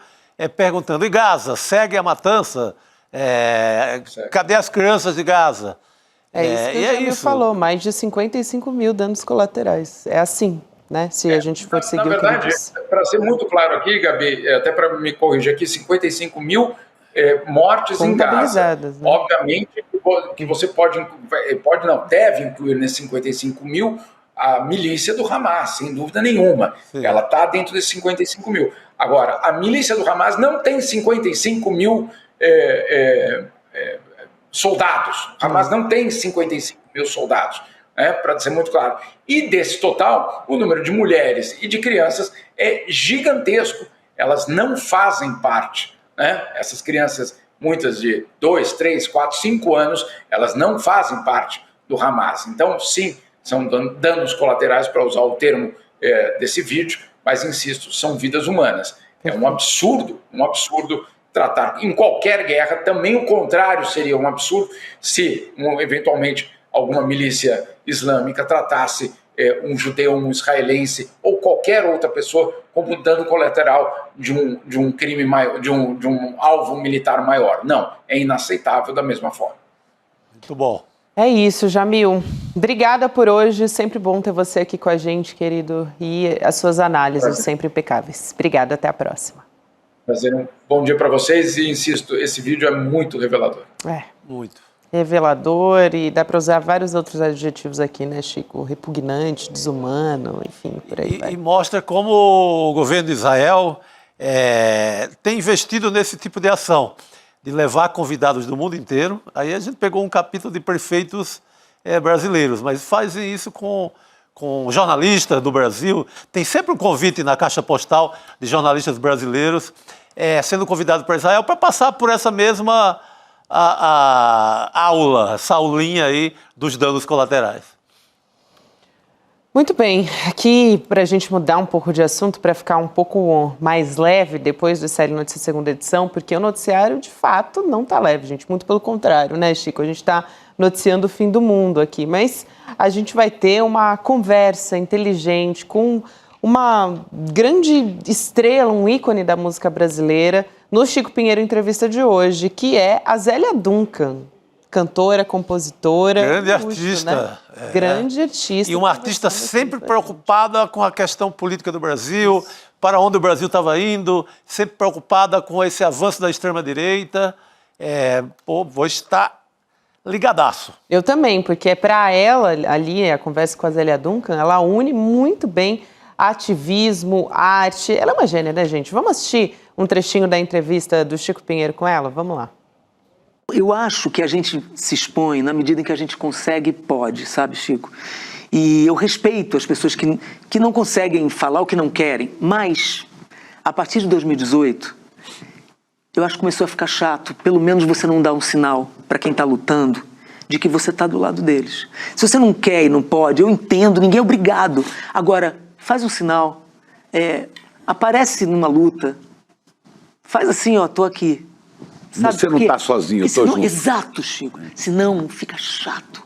perguntando, e Gaza, segue a matança? Cadê as crianças de Gaza? É isso que o Jamil falou, mais de 55 mil danos colaterais. É assim, né? Se a gente for seguir na verdade, o que ele disse. Para ser muito claro aqui, Gabi, até para me corrigir aqui, 55 mil mortes em Gaza. Né? Obviamente que você deve incluir nesses 55 mil a milícia do Hamas, sem dúvida nenhuma. Sim. Ela está dentro desses 55 mil. Agora, a milícia do Hamas não tem 55 mil soldados. O Hamas não tem 55 mil soldados, para ser muito claro. E desse total, o número de mulheres e de crianças é gigantesco. Elas não fazem parte. Essas crianças, muitas de 2, 3, 4, 5 anos, elas não fazem parte do Hamas. Então, sim, são danos colaterais, para usar o termo desse vídeo, mas, insisto, são vidas humanas. É um absurdo tratar. Em qualquer guerra, também o contrário seria um absurdo se, eventualmente, alguma milícia islâmica tratasse um judeu, um israelense ou qualquer outra pessoa como dano colateral de um crime maior, de um alvo militar maior. Não, é inaceitável da mesma forma. Muito bom. É isso, Jamil. Obrigada por hoje. Sempre bom ter você aqui com a gente, querido. E as suas análises sempre impecáveis. Obrigada, até a próxima. Prazer, um bom dia para vocês e, insisto, esse vídeo é muito revelador. Muito. Revelador, e dá para usar vários outros adjetivos aqui, né, Chico? Repugnante, desumano, enfim, por aí vai. E mostra como o governo de Israel tem investido nesse tipo de ação, de levar convidados do mundo inteiro. Aí a gente pegou um capítulo de prefeitos brasileiros, mas fazem isso com jornalistas do Brasil. Tem sempre um convite na caixa postal de jornalistas brasileiros sendo convidados para Israel para passar por essa mesma aula, essa aulinha aí dos danos colaterais. Muito bem, aqui para a gente mudar um pouco de assunto, para ficar um pouco mais leve depois do Série Notícias segunda edição, porque o noticiário de fato não está leve, gente, muito pelo contrário, né, Chico? A gente está noticiando o fim do mundo aqui, mas a gente vai ter uma conversa inteligente com uma grande estrela, um ícone da música brasileira, no Chico Pinheiro Entrevista de hoje, que é a Zélia Duncan, cantora, compositora. Grande artista. Né? Grande artista. E uma artista sempre preocupada com a questão política do Brasil, isso, para onde o Brasil estava indo, sempre preocupada com esse avanço da extrema-direita. Vou estar ligadaço. Eu também, porque para ela, ali, a conversa com a Zélia Duncan, ela une muito bem ativismo, arte. Ela é uma gênia, né, gente? Vamos assistir um trechinho da entrevista do Chico Pinheiro com ela? Vamos lá. Eu acho que a gente se expõe na medida em que a gente consegue e pode, sabe, Chico? E eu respeito as pessoas que não conseguem falar o que não querem, mas a partir de 2018, eu acho que começou a ficar chato, pelo menos você não dá um sinal para quem está lutando de que você está do lado deles. Se você não quer e não pode, eu entendo, ninguém é obrigado. Agora, faz um sinal, aparece numa luta, faz assim, ó, tô aqui. Sabe, você não está sozinho, eu tô junto. Exato, Chico. Senão fica chato.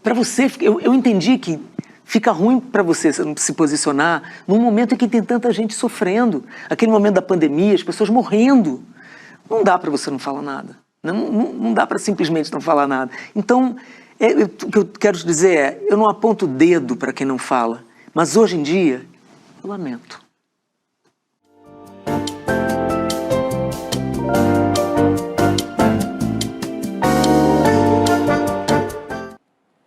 Para você, eu entendi que fica ruim para você se posicionar num momento em que tem tanta gente sofrendo. Aquele momento da pandemia, as pessoas morrendo. Não dá para você não falar nada. Não dá para simplesmente não falar nada. Então, o que eu quero te dizer eu não aponto o dedo para quem não fala. Mas hoje em dia, eu lamento.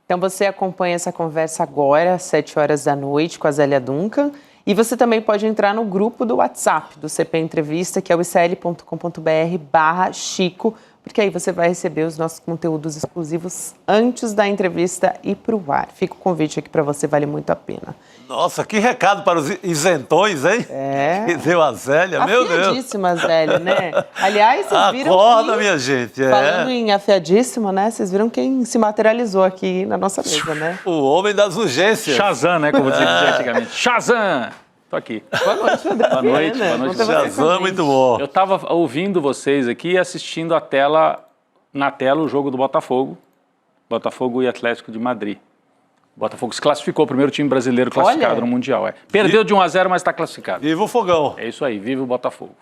Então você acompanha essa conversa agora, às 7 horas da noite, com a Zélia Duncan. E você também pode entrar no grupo do WhatsApp do CP Entrevista, que é o icl.com.br/Chico, porque aí você vai receber os nossos conteúdos exclusivos antes da entrevista ir para o ar. Fica o convite aqui para você, vale muito a pena. Nossa, que recado para os isentões, hein? Que deu a Zélia, meu Deus. Afiadíssima, Zélia, né? Aliás, vocês viram Acorda, minha gente. Falando em afiadíssima, né? Vocês viram quem se materializou aqui na nossa mesa, né? O homem das urgências. Shazam, né? Como dizia antigamente. Shazam! Tô aqui. Boa noite, Rodrigo. Boa noite, boa noite. Shazam, muito bom. Eu estava ouvindo vocês aqui e assistindo na tela o jogo do Botafogo e Atlético de Madrid. O Botafogo se classificou, o primeiro time brasileiro classificado no Mundial. Perdeu de 1-0, mas está classificado. Viva o Fogão. É isso aí, viva o Botafogo.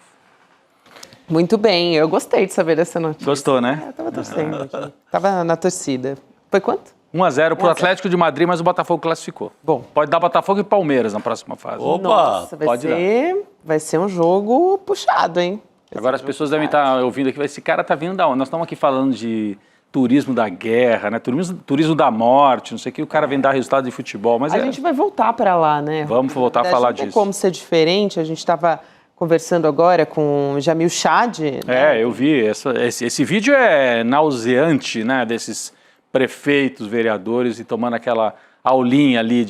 Muito bem, eu gostei de saber dessa notícia. Gostou, né? Eu tava torcendo aqui. Tava na torcida. Foi quanto? 1-0 pro Atlético de Madrid, mas o Botafogo classificou. Bom. Pode dar Botafogo e Palmeiras na próxima fase. Opa! Nossa, vai ser um jogo puxado, hein? Agora as pessoas devem estar ouvindo aqui, esse cara tá vindo da onde? Nós estamos aqui falando de turismo da guerra, né? Turismo da morte, não sei o que, o cara vem dar resultado de futebol, mas a gente vai voltar para lá, né? Vamos voltar a falar disso. Não tem como ser diferente, a gente estava conversando agora com o Jamil Chad. Né? Eu vi, esse vídeo é nauseante, né? Desses prefeitos, vereadores e tomando aquela aulinha ali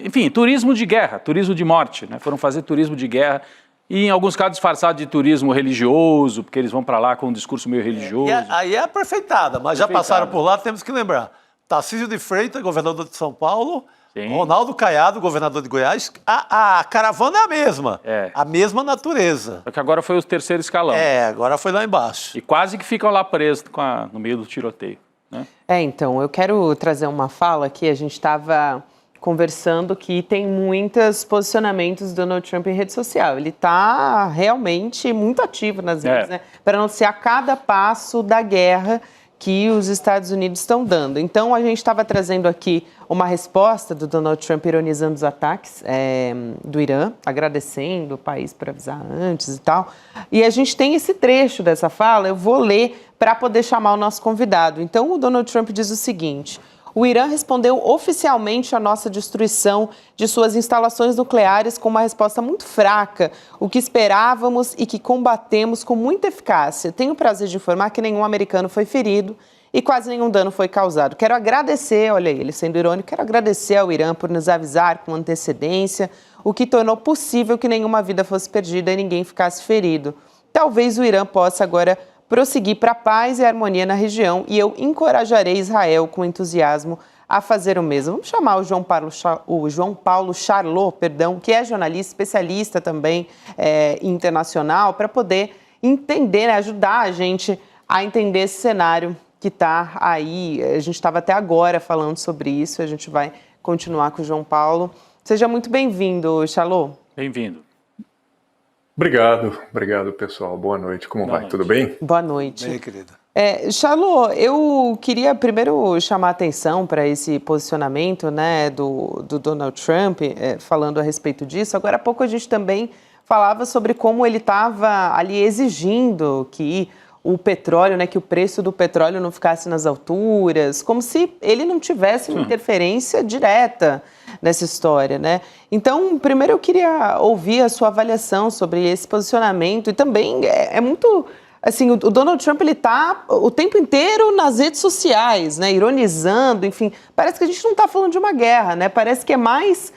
enfim, turismo de guerra, turismo de morte, né? Foram fazer turismo de guerra e em alguns casos disfarçado de turismo religioso, porque eles vão para lá com um discurso meio religioso. Aí é aproveitada, mas já passaram por lá, temos que lembrar. Tarcísio de Freitas, governador de São Paulo, sim. Ronaldo Caiado, governador de Goiás, a caravana é a mesma, a mesma natureza. Só que agora foi o terceiro escalão. Agora foi lá embaixo. E quase que ficam lá presos no meio do tiroteio. Né? Então, eu quero trazer uma fala aqui, a gente estava conversando que tem muitos posicionamentos do Donald Trump em rede social. Ele está realmente muito ativo nas redes, né? Para anunciar cada passo da guerra que os Estados Unidos estão dando. Então, a gente estava trazendo aqui uma resposta do Donald Trump ironizando os ataques do Irã, agradecendo o país por avisar antes e tal. E a gente tem esse trecho dessa fala, eu vou ler para poder chamar o nosso convidado. Então, o Donald Trump diz o seguinte: o Irã respondeu oficialmente à nossa destruição de suas instalações nucleares com uma resposta muito fraca, o que esperávamos e que combatemos com muita eficácia. Tenho o prazer de informar que nenhum americano foi ferido e quase nenhum dano foi causado. Quero agradecer, olha ele sendo irônico, quero agradecer ao Irã por nos avisar com antecedência, o que tornou possível que nenhuma vida fosse perdida e ninguém ficasse ferido. Talvez o Irã possa agora prosseguir para a paz e a harmonia na região e eu encorajarei Israel com entusiasmo a fazer o mesmo. Vamos chamar o João Paulo Charlot, que é jornalista, especialista também internacional, para poder entender, né, ajudar a gente a entender esse cenário que está aí. A gente estava até agora falando sobre isso, a gente vai continuar com o João Paulo. Seja muito bem-vindo, Charlot. Bem-vindo. Obrigado pessoal. Boa noite, como vai? Tudo bem? Boa noite. Bem, querida. Charlot, eu queria primeiro chamar a atenção para esse posicionamento, né, do Donald Trump, falando a respeito disso. Agora há pouco a gente também falava sobre como ele estava ali exigindo que o petróleo, né, que o preço do petróleo não ficasse nas alturas, como se ele não tivesse uma interferência direta nessa história, né? Então, primeiro eu queria ouvir a sua avaliação sobre esse posicionamento e também é muito... Assim, o Donald Trump, ele tá o tempo inteiro nas redes sociais, né, ironizando, enfim. Parece que a gente não está falando de uma guerra, né? Parece que é mais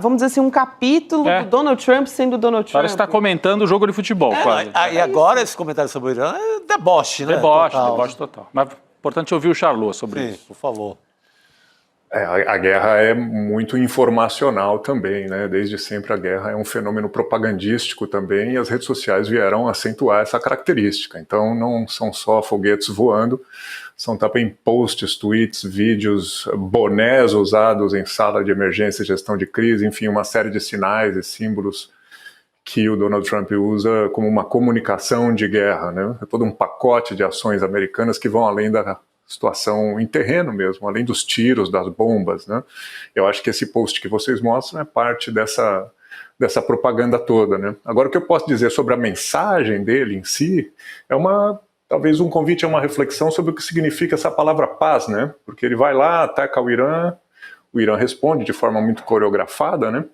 vamos dizer assim, um capítulo do Donald Trump sendo Donald Trump. Parece que está comentando o jogo de futebol, quase. E agora esse comentário sobre o Irã é deboche, né? Deboche total. Mas importante ouvir o Charlot sobre isso. Por favor. A guerra é muito informacional também, né? Desde sempre a guerra é um fenômeno propagandístico também e as redes sociais vieram acentuar essa característica. Então não são só foguetes voando, são também posts, tweets, vídeos, bonés usados em sala de emergência e gestão de crise, enfim, uma série de sinais e símbolos que o Donald Trump usa como uma comunicação de guerra, né? É todo um pacote de ações americanas que vão além da situação em terreno mesmo, além dos tiros, das bombas, né? Eu acho que esse post que vocês mostram é parte dessa propaganda toda, né? Agora, o que eu posso dizer sobre a mensagem dele em si é talvez um convite a uma reflexão sobre o que significa essa palavra paz, né? Porque ele vai lá, ataca o Irã responde de forma muito coreografada, né?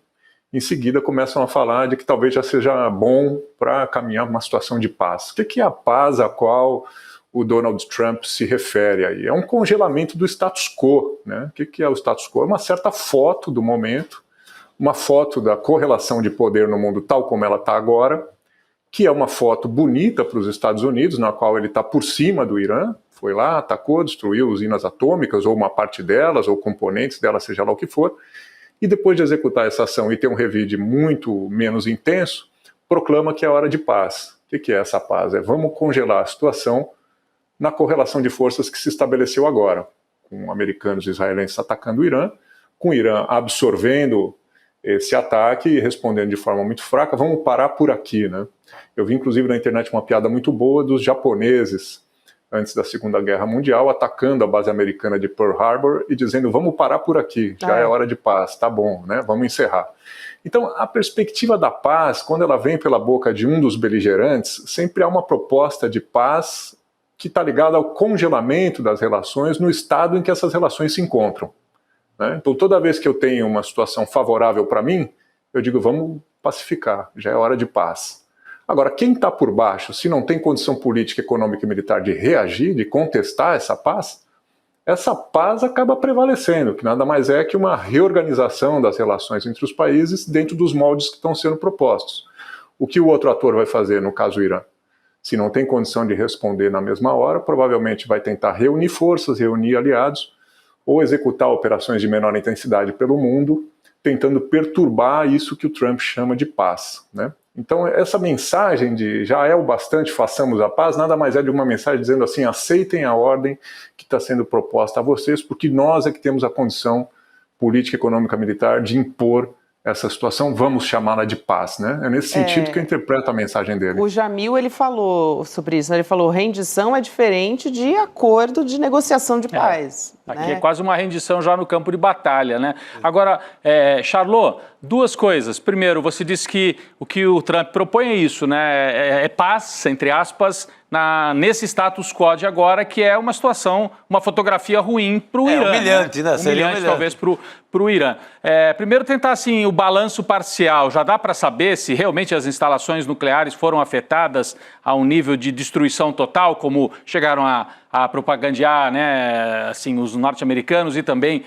Em seguida começam a falar de que talvez já seja bom para caminhar uma situação de paz. O que é a paz a qual o Donald Trump se refere aí? É um congelamento do status quo, né? O que é o status quo? É uma certa foto do momento, uma foto da correlação de poder no mundo tal como ela está agora, que é uma foto bonita para os Estados Unidos, na qual ele está por cima do Irã, foi lá, atacou, destruiu usinas atômicas, ou uma parte delas, ou componentes delas, seja lá o que for, e depois de executar essa ação e ter um revide muito menos intenso, proclama que é hora de paz. O que é essa paz? Vamos congelar a situação na correlação de forças que se estabeleceu agora, com americanos e israelenses atacando o Irã, com o Irã absorvendo esse ataque e respondendo de forma muito fraca. Vamos parar por aqui, né? Eu vi inclusive na internet uma piada muito boa dos japoneses antes da Segunda Guerra Mundial atacando a base americana de Pearl Harbor e dizendo vamos parar por aqui, já é hora de paz, tá bom, né? Vamos encerrar. Então, a perspectiva da paz, quando ela vem pela boca de um dos beligerantes, sempre há uma proposta de paz que está ligada ao congelamento das relações no estado em que essas relações se encontram, né? Então, toda vez que eu tenho uma situação favorável para mim, eu digo, vamos pacificar, já é hora de paz. Agora, quem está por baixo, se não tem condição política, econômica e militar de reagir, de contestar essa paz acaba prevalecendo, que nada mais é que uma reorganização das relações entre os países dentro dos moldes que estão sendo propostos. O que o outro ator vai fazer, no caso o Irã? Se não tem condição de responder na mesma hora, provavelmente vai tentar reunir forças, reunir aliados, ou executar operações de menor intensidade pelo mundo, tentando perturbar isso que o Trump chama de paz, né? Então, essa mensagem de já é o bastante, façamos a paz, nada mais é de uma mensagem dizendo assim, aceitem a ordem que está sendo proposta a vocês, porque nós é que temos a condição política, econômica, militar de impor essa situação, vamos chamá-la de paz, né? É nesse sentido que eu interpreto a mensagem dele. O Jamil, ele falou sobre isso, né? Ele falou, rendição é diferente de acordo de negociação de paz. Aqui é quase uma rendição já no campo de batalha, né? Agora, Charlot, duas coisas. Primeiro, você disse que o que o Trump propõe é isso, né? É paz, entre aspas, nesse status quo de agora, que é uma situação, uma fotografia ruim para o Irã. Humilhante, né? Seria humilhante, talvez, para o Irã. Primeiro, tentar, assim, o balanço parcial. Já dá para saber se realmente as instalações nucleares foram afetadas a um nível de destruição total, como chegaram a propagandear, né, assim, os norte-americanos e também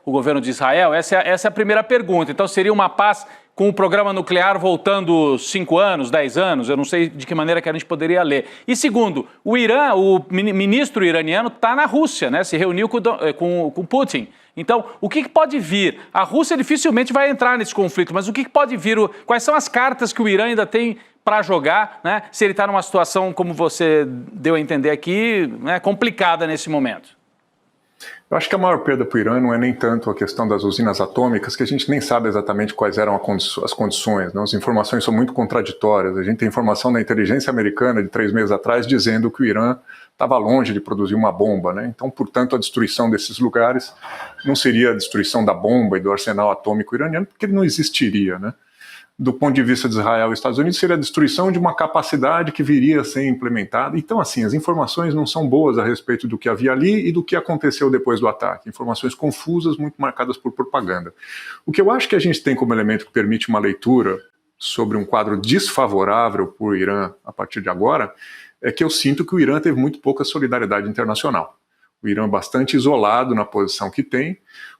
o governo de Israel? Essa é a primeira pergunta. Então, seria uma paz com o programa nuclear voltando 5 anos, 10 anos? Eu não sei de que maneira que a gente poderia ler. E segundo, o Irã, o ministro iraniano está na Rússia, né, se reuniu com Putin. Então, o que pode vir? A Rússia dificilmente vai entrar nesse conflito, mas o que pode vir? Quais são as cartas que o Irã ainda tem para jogar, né, se ele está numa situação, como você deu a entender aqui, né, complicada nesse momento? Eu acho que a maior perda para o Irã não é nem tanto a questão das usinas atômicas, que a gente nem sabe exatamente quais eram as condições, né? As informações são muito contraditórias. A gente tem informação da inteligência americana de 3 meses atrás dizendo que o Irã estava longe de produzir uma bomba, né? Então, portanto, a destruição desses lugares não seria a destruição da bomba e do arsenal atômico iraniano, porque ele não existiria, né? do ponto de vista de Israel e Estados Unidos, seria a destruição de uma capacidade que viria a ser implementada. Então, assim, as informações não são boas a respeito do que havia ali e do que aconteceu depois do ataque. Informações confusas, muito marcadas por propaganda. O que eu acho que a gente tem como elemento que permite uma leitura sobre um quadro desfavorável para o Irã a partir de agora, é que eu sinto que o Irã teve muito pouca solidariedade internacional. O Irã é bastante isolado na posição que tem,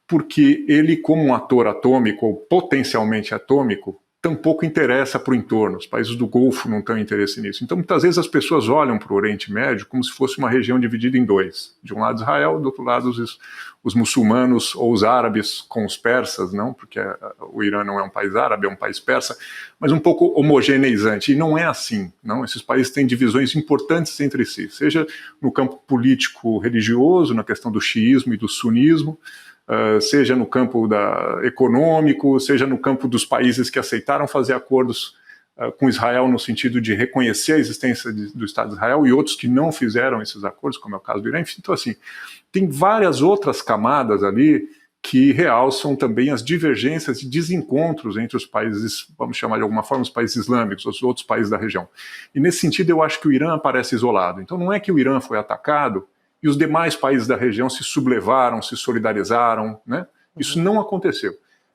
porque ele, como um ator atômico ou potencialmente atômico, tampouco interessa para o entorno. Os países do Golfo não têm interesse nisso. Então, muitas vezes as pessoas olham para o Oriente Médio como se fosse uma região dividida em dois. De um lado Israel, do outro lado os muçulmanos ou os árabes com os persas, não, porque o Irã não é um país árabe, é um país persa, mas um pouco homogeneizante. E não é assim, não. Esses países têm divisões importantes entre si, seja no campo político-religioso, na questão do xiismo e do sunismo, seja no campo econômico, seja no campo dos países que aceitaram fazer acordos com Israel no sentido de reconhecer a existência do Estado de Israel e outros que não fizeram esses acordos, como é o caso do Irã. Então, assim, tem várias outras camadas ali que realçam também as divergências e desencontros entre os países, vamos chamar de alguma forma, os países islâmicos, os outros países da região. E nesse sentido eu acho que o Irã aparece isolado. Então não é que o Irã foi atacado e os demais países da região se sublevaram, se solidarizaram, né? Isso não aconteceu.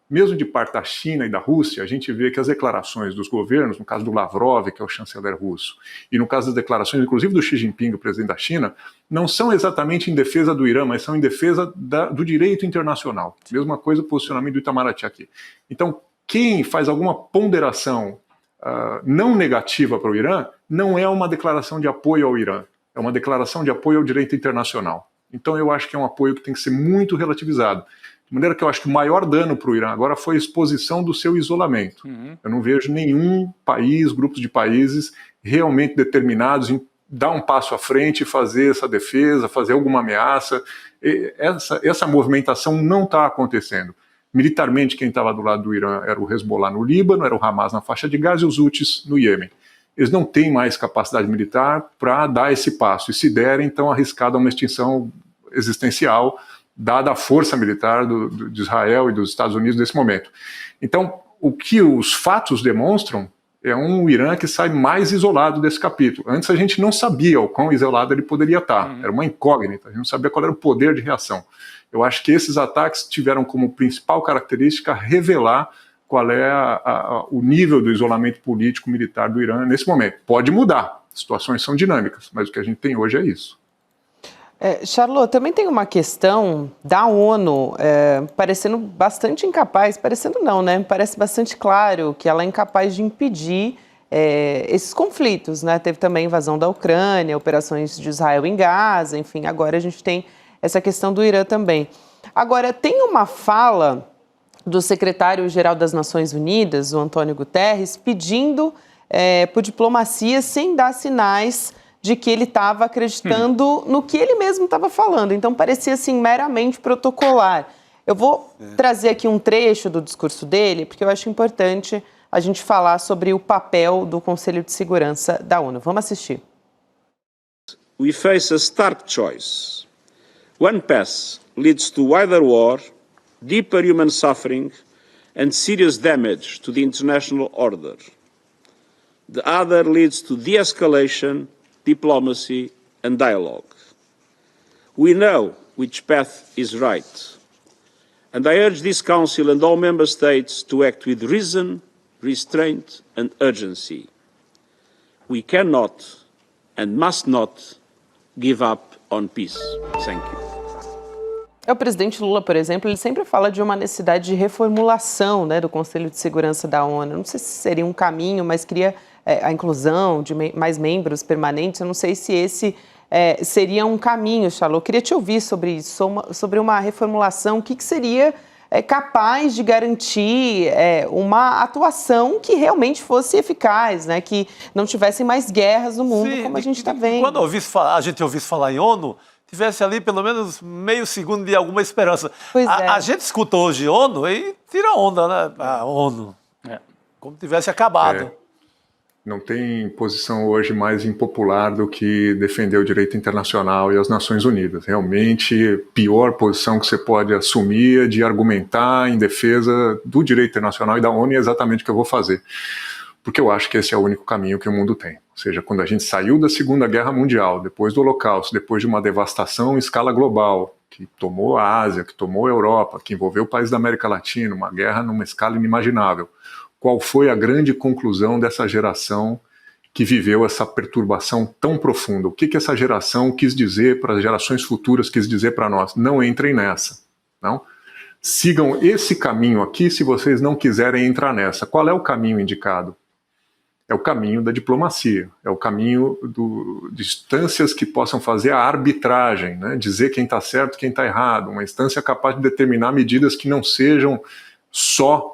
Mesmo de parte da China e da Rússia, a gente vê que as declarações dos governos, no caso do Lavrov, que é o chanceler russo, e no caso das declarações, inclusive do Xi Jinping, o presidente da China, não são exatamente em defesa do Irã, mas são em defesa do direito internacional. Mesma coisa o posicionamento do Itamaraty aqui. Então, quem faz alguma ponderação não negativa para o Irã, não é uma declaração de apoio ao Irã. É uma declaração de apoio ao direito internacional. Então eu acho que é um apoio que tem que ser muito relativizado. De maneira que eu acho que o maior dano para o Irã agora foi a exposição do seu isolamento. Eu não vejo nenhum país, grupos de países realmente determinados em dar um passo à frente, fazer essa defesa, fazer alguma ameaça. Essa movimentação não está acontecendo. Militarmente, quem estava do lado do Irã era o Hezbollah no Líbano, era o Hamas na faixa de Gaza e os Houthis no Iêmen. Eles não têm mais capacidade militar para dar esse passo. E se derem, então arriscada uma extinção existencial, dada a força militar de Israel e dos Estados Unidos nesse momento. Então, o que os fatos demonstram é um Irã que sai mais isolado desse capítulo. Antes a gente não sabia o quão isolado ele poderia estar. Era uma incógnita, a gente não sabia qual era o poder de reação. Eu acho que esses ataques tiveram como principal característica revelar qual é o nível do isolamento político-militar do Irã nesse momento. Pode mudar, situações são dinâmicas, mas o que a gente tem hoje é isso. Charlotte, também tem uma questão da ONU parecendo bastante incapaz, parecendo não, né? Parece bastante claro que ela é incapaz de impedir esses conflitos, né? Teve também a invasão da Ucrânia, operações de Israel em Gaza, enfim, agora a gente tem essa questão do Irã também. Agora, tem uma fala do secretário-geral das Nações Unidas, o Antônio Guterres, pedindo por diplomacia sem dar sinais de que ele estava acreditando no que ele mesmo estava falando. Então, parecia, assim, meramente protocolar. Eu vou trazer aqui um trecho do discurso dele, porque eu acho importante a gente falar sobre o papel do Conselho de Segurança da ONU. Vamos assistir. We face a stark choice. One path leads to wider war, deeper human suffering and serious damage to the international order. The other leads to de-escalation, diplomacy and dialogue. We know which path is right, and I urge this Council and all Member States to act with reason, restraint and urgency. We cannot and must not give up on peace. Thank you. O presidente Lula, por exemplo, ele sempre fala de uma necessidade de reformulação, né, do Conselho de Segurança da ONU. Não sei se seria um caminho, mas queria a inclusão de mais membros permanentes. Eu não sei se esse seria um caminho, Charlotte. Eu queria te ouvir sobre isso, sobre uma reformulação. O que seria capaz de garantir uma atuação que realmente fosse eficaz, né, que não tivessem mais guerras no mundo, como a gente está vendo. Quando a gente ouvisse falar em ONU, tivesse ali pelo menos meio segundo de alguma esperança. A gente escuta hoje ONU e tira onda, né? A ONU. Como tivesse acabado. Não tem posição hoje mais impopular do que defender o direito internacional e as Nações Unidas. Realmente, pior posição que você pode assumir é de argumentar em defesa do direito internacional e da ONU, e é exatamente o que eu vou fazer. Porque eu acho que esse é o único caminho que o mundo tem. Ou seja, quando a gente saiu da Segunda Guerra Mundial, depois do Holocausto, depois de uma devastação em escala global, que tomou a Ásia, que tomou a Europa, que envolveu o país da América Latina, uma guerra numa escala inimaginável, qual foi a grande conclusão dessa geração que viveu essa perturbação tão profunda? O que essa geração quis dizer para as gerações futuras, quis dizer para nós? Não entrem nessa, não? Sigam esse caminho aqui se vocês não quiserem entrar nessa. Qual é o caminho indicado? É o caminho da diplomacia, é o caminho de instâncias que possam fazer a arbitragem, né? Dizer quem está certo e quem está errado, uma instância capaz de determinar medidas que não sejam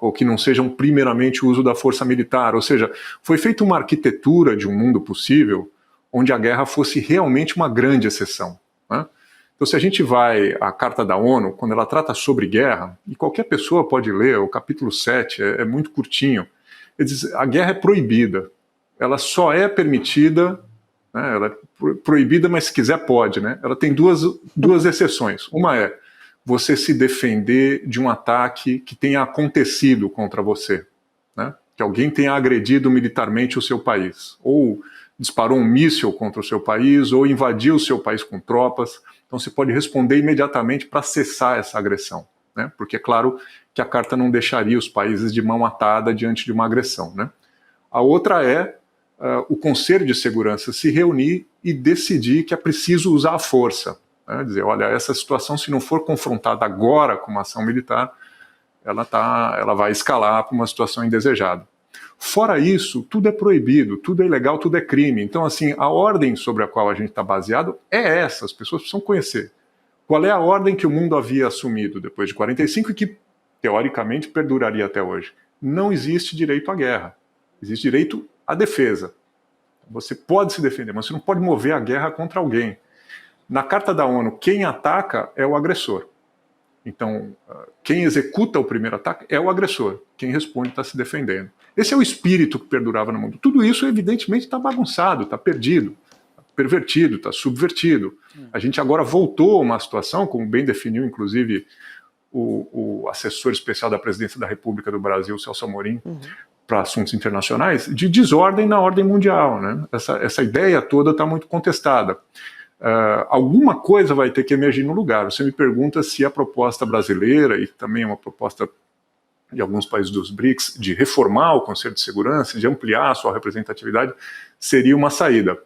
ou que não sejam primeiramente o uso da força militar. Ou seja, foi feita uma arquitetura de um mundo possível onde a guerra fosse realmente uma grande exceção, né? Então, se a gente vai à Carta da ONU, quando ela trata sobre guerra, e qualquer pessoa pode ler, o capítulo 7 é muito curtinho, ele diz, a guerra é proibida, ela só é permitida, né, ela é proibida, mas se quiser pode, né? Ela tem duas exceções. Uma é você se defender de um ataque que tenha acontecido contra você, né? Que alguém tenha agredido militarmente o seu país, ou disparou um míssil contra o seu país, ou invadiu o seu país com tropas. Então você pode responder imediatamente para cessar essa agressão, né? Porque é claro que a carta não deixaria os países de mão atada diante de uma agressão, né? A outra é o Conselho de Segurança se reunir e decidir que é preciso usar a força. Dizer, olha, essa situação, se não for confrontada agora com uma ação militar, ela vai escalar para uma situação indesejada. Fora isso, tudo é proibido, tudo é ilegal, tudo é crime. Então, assim, a ordem sobre a qual a gente está baseado é essa, as pessoas precisam conhecer. Qual é a ordem que o mundo havia assumido depois de 45 e que, teoricamente, perduraria até hoje? Não existe direito à guerra, existe direito à defesa. Você pode se defender, mas você não pode mover a guerra contra alguém. Na Carta da ONU, quem ataca é o agressor. Então, quem executa o primeiro ataque é o agressor. Quem responde está se defendendo. Esse é o espírito que perdurava no mundo. Tudo isso, evidentemente, está bagunçado, está perdido, tá pervertido, está subvertido. A gente agora voltou a uma situação, como bem definiu, inclusive, o assessor especial da Presidência da República do Brasil, Celso Amorim, para assuntos internacionais, de desordem na ordem mundial, né? Essa ideia toda está muito contestada. Alguma coisa vai ter que emergir no lugar. Você me pergunta se a proposta brasileira, e também uma proposta de alguns países dos BRICS, de reformar o Conselho de Segurança, de ampliar a sua representatividade, seria uma saída.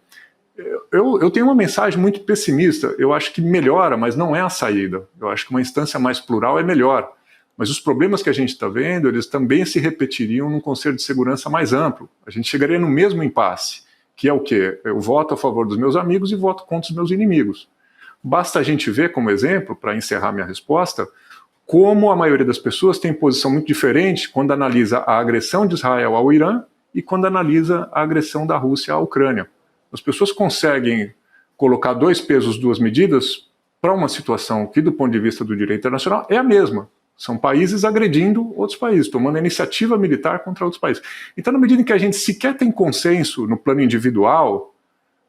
Eu tenho uma mensagem muito pessimista. Eu acho que melhora, mas não é a saída. Eu acho que uma instância mais plural é melhor. Mas os problemas que a gente está vendo, eles também se repetiriam num Conselho de Segurança mais amplo. A gente chegaria no mesmo impasse, que é o quê? Eu voto a favor dos meus amigos e voto contra os meus inimigos. Basta a gente ver como exemplo, para encerrar minha resposta, como a maioria das pessoas tem posição muito diferente quando analisa a agressão de Israel ao Irã e quando analisa a agressão da Rússia à Ucrânia. As pessoas conseguem colocar dois pesos, duas medidas para uma situação que, do ponto de vista do direito internacional, é a mesma. São países agredindo outros países, tomando iniciativa militar contra outros países. Então, na medida em que a gente sequer tem consenso no plano individual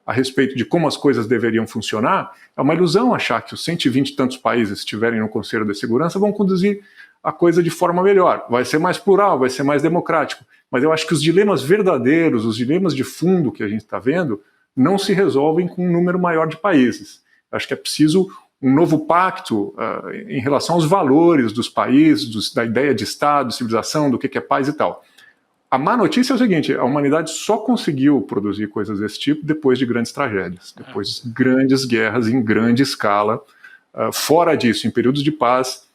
a respeito de como as coisas deveriam funcionar, é uma ilusão achar que os 120 e tantos países que estiverem no Conselho de Segurança vão conduzir a coisa de forma melhor. Vai ser mais plural, vai ser mais democrático. Mas eu acho que os dilemas verdadeiros, os dilemas de fundo que a gente está vendo, não se resolvem com um número maior de países. Eu acho que é preciso um novo pacto em relação aos valores dos países, da ideia de Estado, de civilização, do que é paz e tal. A má notícia é o seguinte, a humanidade só conseguiu produzir coisas desse tipo depois de grandes tragédias, depois de grandes guerras em grande escala. Fora disso, em períodos de paz,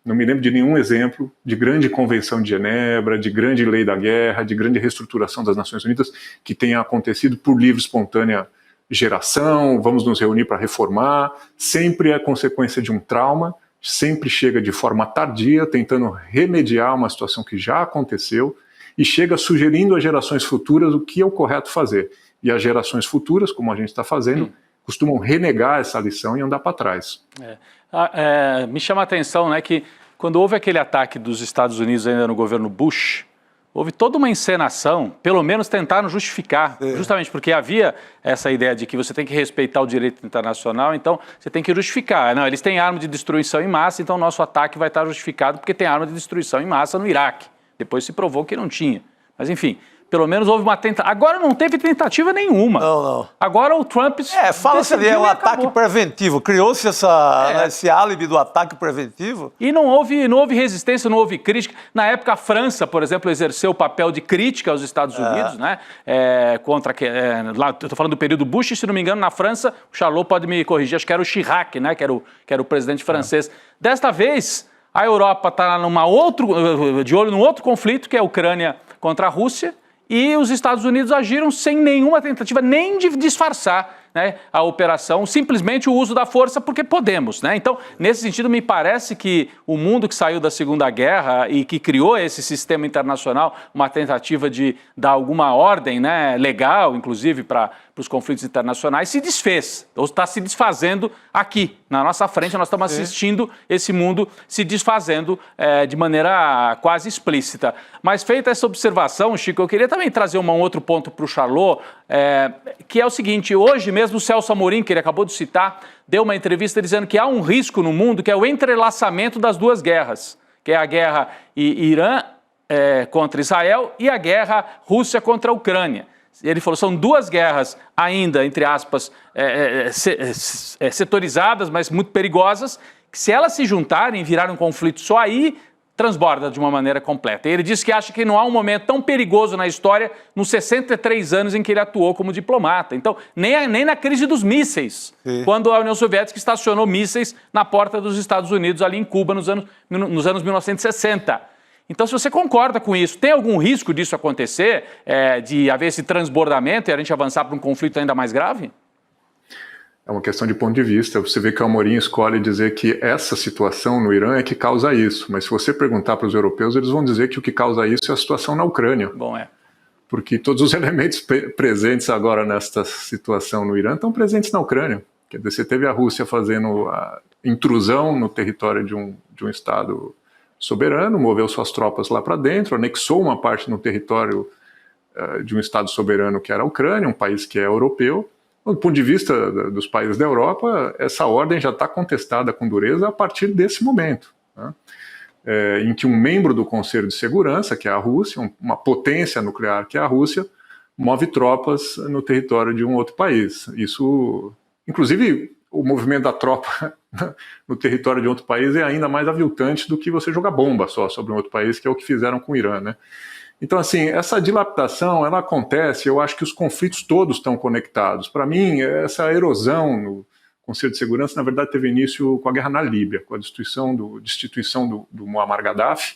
não me lembro de nenhum exemplo de grande convenção de Genebra, de grande lei da guerra, de grande reestruturação das Nações Unidas que tenha acontecido por livre, espontânea geração, vamos nos reunir para reformar. Sempre é consequência de um trauma, sempre chega de forma tardia, tentando remediar uma situação que já aconteceu e chega sugerindo às gerações futuras o que é o correto fazer. E as gerações futuras, como a gente está fazendo, costumam renegar essa lição e andar para trás. Me chama a atenção, né, que quando houve aquele ataque dos Estados Unidos ainda no governo Bush, houve toda uma encenação, pelo menos tentaram justificar, justamente porque havia essa ideia de que você tem que respeitar o direito internacional, então você tem que justificar. Não, eles têm arma de destruição em massa, então o nosso ataque vai estar justificado porque tem arma de destruição em massa no Iraque. Depois se provou que não tinha. Mas enfim, pelo menos houve uma tentativa. Agora não teve tentativa nenhuma. Não. Agora o Trump... fala-se ali, é um ataque preventivo. Criou-se esse álibi do ataque preventivo. E não houve resistência, não houve crítica. Na época, a França, por exemplo, exerceu o papel de crítica aos Estados Unidos, né? Lá, eu estou falando do período Bush, se não me engano, na França, o Charlot pode me corrigir, acho que era o Chirac, né? Que era o presidente francês. Desta vez, a Europa está de olho num outro conflito, que é a Ucrânia contra a Rússia, e os Estados Unidos agiram sem nenhuma tentativa nem de disfarçar, né, a operação, simplesmente o uso da força porque podemos, né? Então, nesse sentido, me parece que o mundo que saiu da Segunda Guerra e que criou esse sistema internacional, uma tentativa de dar alguma ordem, né, legal, inclusive, para os conflitos internacionais, se desfez, ou está se desfazendo aqui, na nossa frente. Nós estamos assistindo esse mundo se desfazendo de maneira quase explícita. Mas feita essa observação, Chico, eu queria também trazer um outro ponto para o Charlot, que é o seguinte: hoje mesmo o Celso Amorim, que ele acabou de citar, deu uma entrevista dizendo que há um risco no mundo, que é o entrelaçamento das duas guerras, que é a guerra Irã contra Israel e a guerra Rússia contra a Ucrânia. Ele falou, são duas guerras ainda, entre aspas, setorizadas, mas muito perigosas, que se elas se juntarem e virarem um conflito só, aí transborda de uma maneira completa. E ele disse que acha que não há um momento tão perigoso na história nos 63 anos em que ele atuou como diplomata. Então, nem na crise dos mísseis, quando a União Soviética estacionou mísseis na porta dos Estados Unidos, ali em Cuba, nos anos 1960. Então, se você concorda com isso, tem algum risco disso acontecer, de haver esse transbordamento e a gente avançar para um conflito ainda mais grave? É uma questão de ponto de vista. Você vê que o Amorim escolhe dizer que essa situação no Irã é que causa isso. Mas se você perguntar para os europeus, eles vão dizer que o que causa isso é a situação na Ucrânia. Bom, Porque todos os elementos presentes agora nesta situação no Irã estão presentes na Ucrânia. Quer dizer, você teve a Rússia fazendo a intrusão no território de um Estado soberano, moveu suas tropas lá para dentro, anexou uma parte no território de um Estado soberano que era a Ucrânia, um país que é europeu. Do ponto de vista dos países da Europa, essa ordem já está contestada com dureza a partir desse momento, né? Em que um membro do Conselho de Segurança, que é a Rússia, uma potência nuclear que é a Rússia, move tropas no território de um outro país. Isso, inclusive, o movimento da tropa no território de outro país é ainda mais aviltante do que você jogar bomba só sobre um outro país, que é o que fizeram com o Irã, né? Então, assim, essa dilapidação, ela acontece, eu acho que os conflitos todos estão conectados. Para mim, essa erosão no Conselho de Segurança, na verdade, teve início com a guerra na Líbia, com a destituição do Muammar Gaddafi.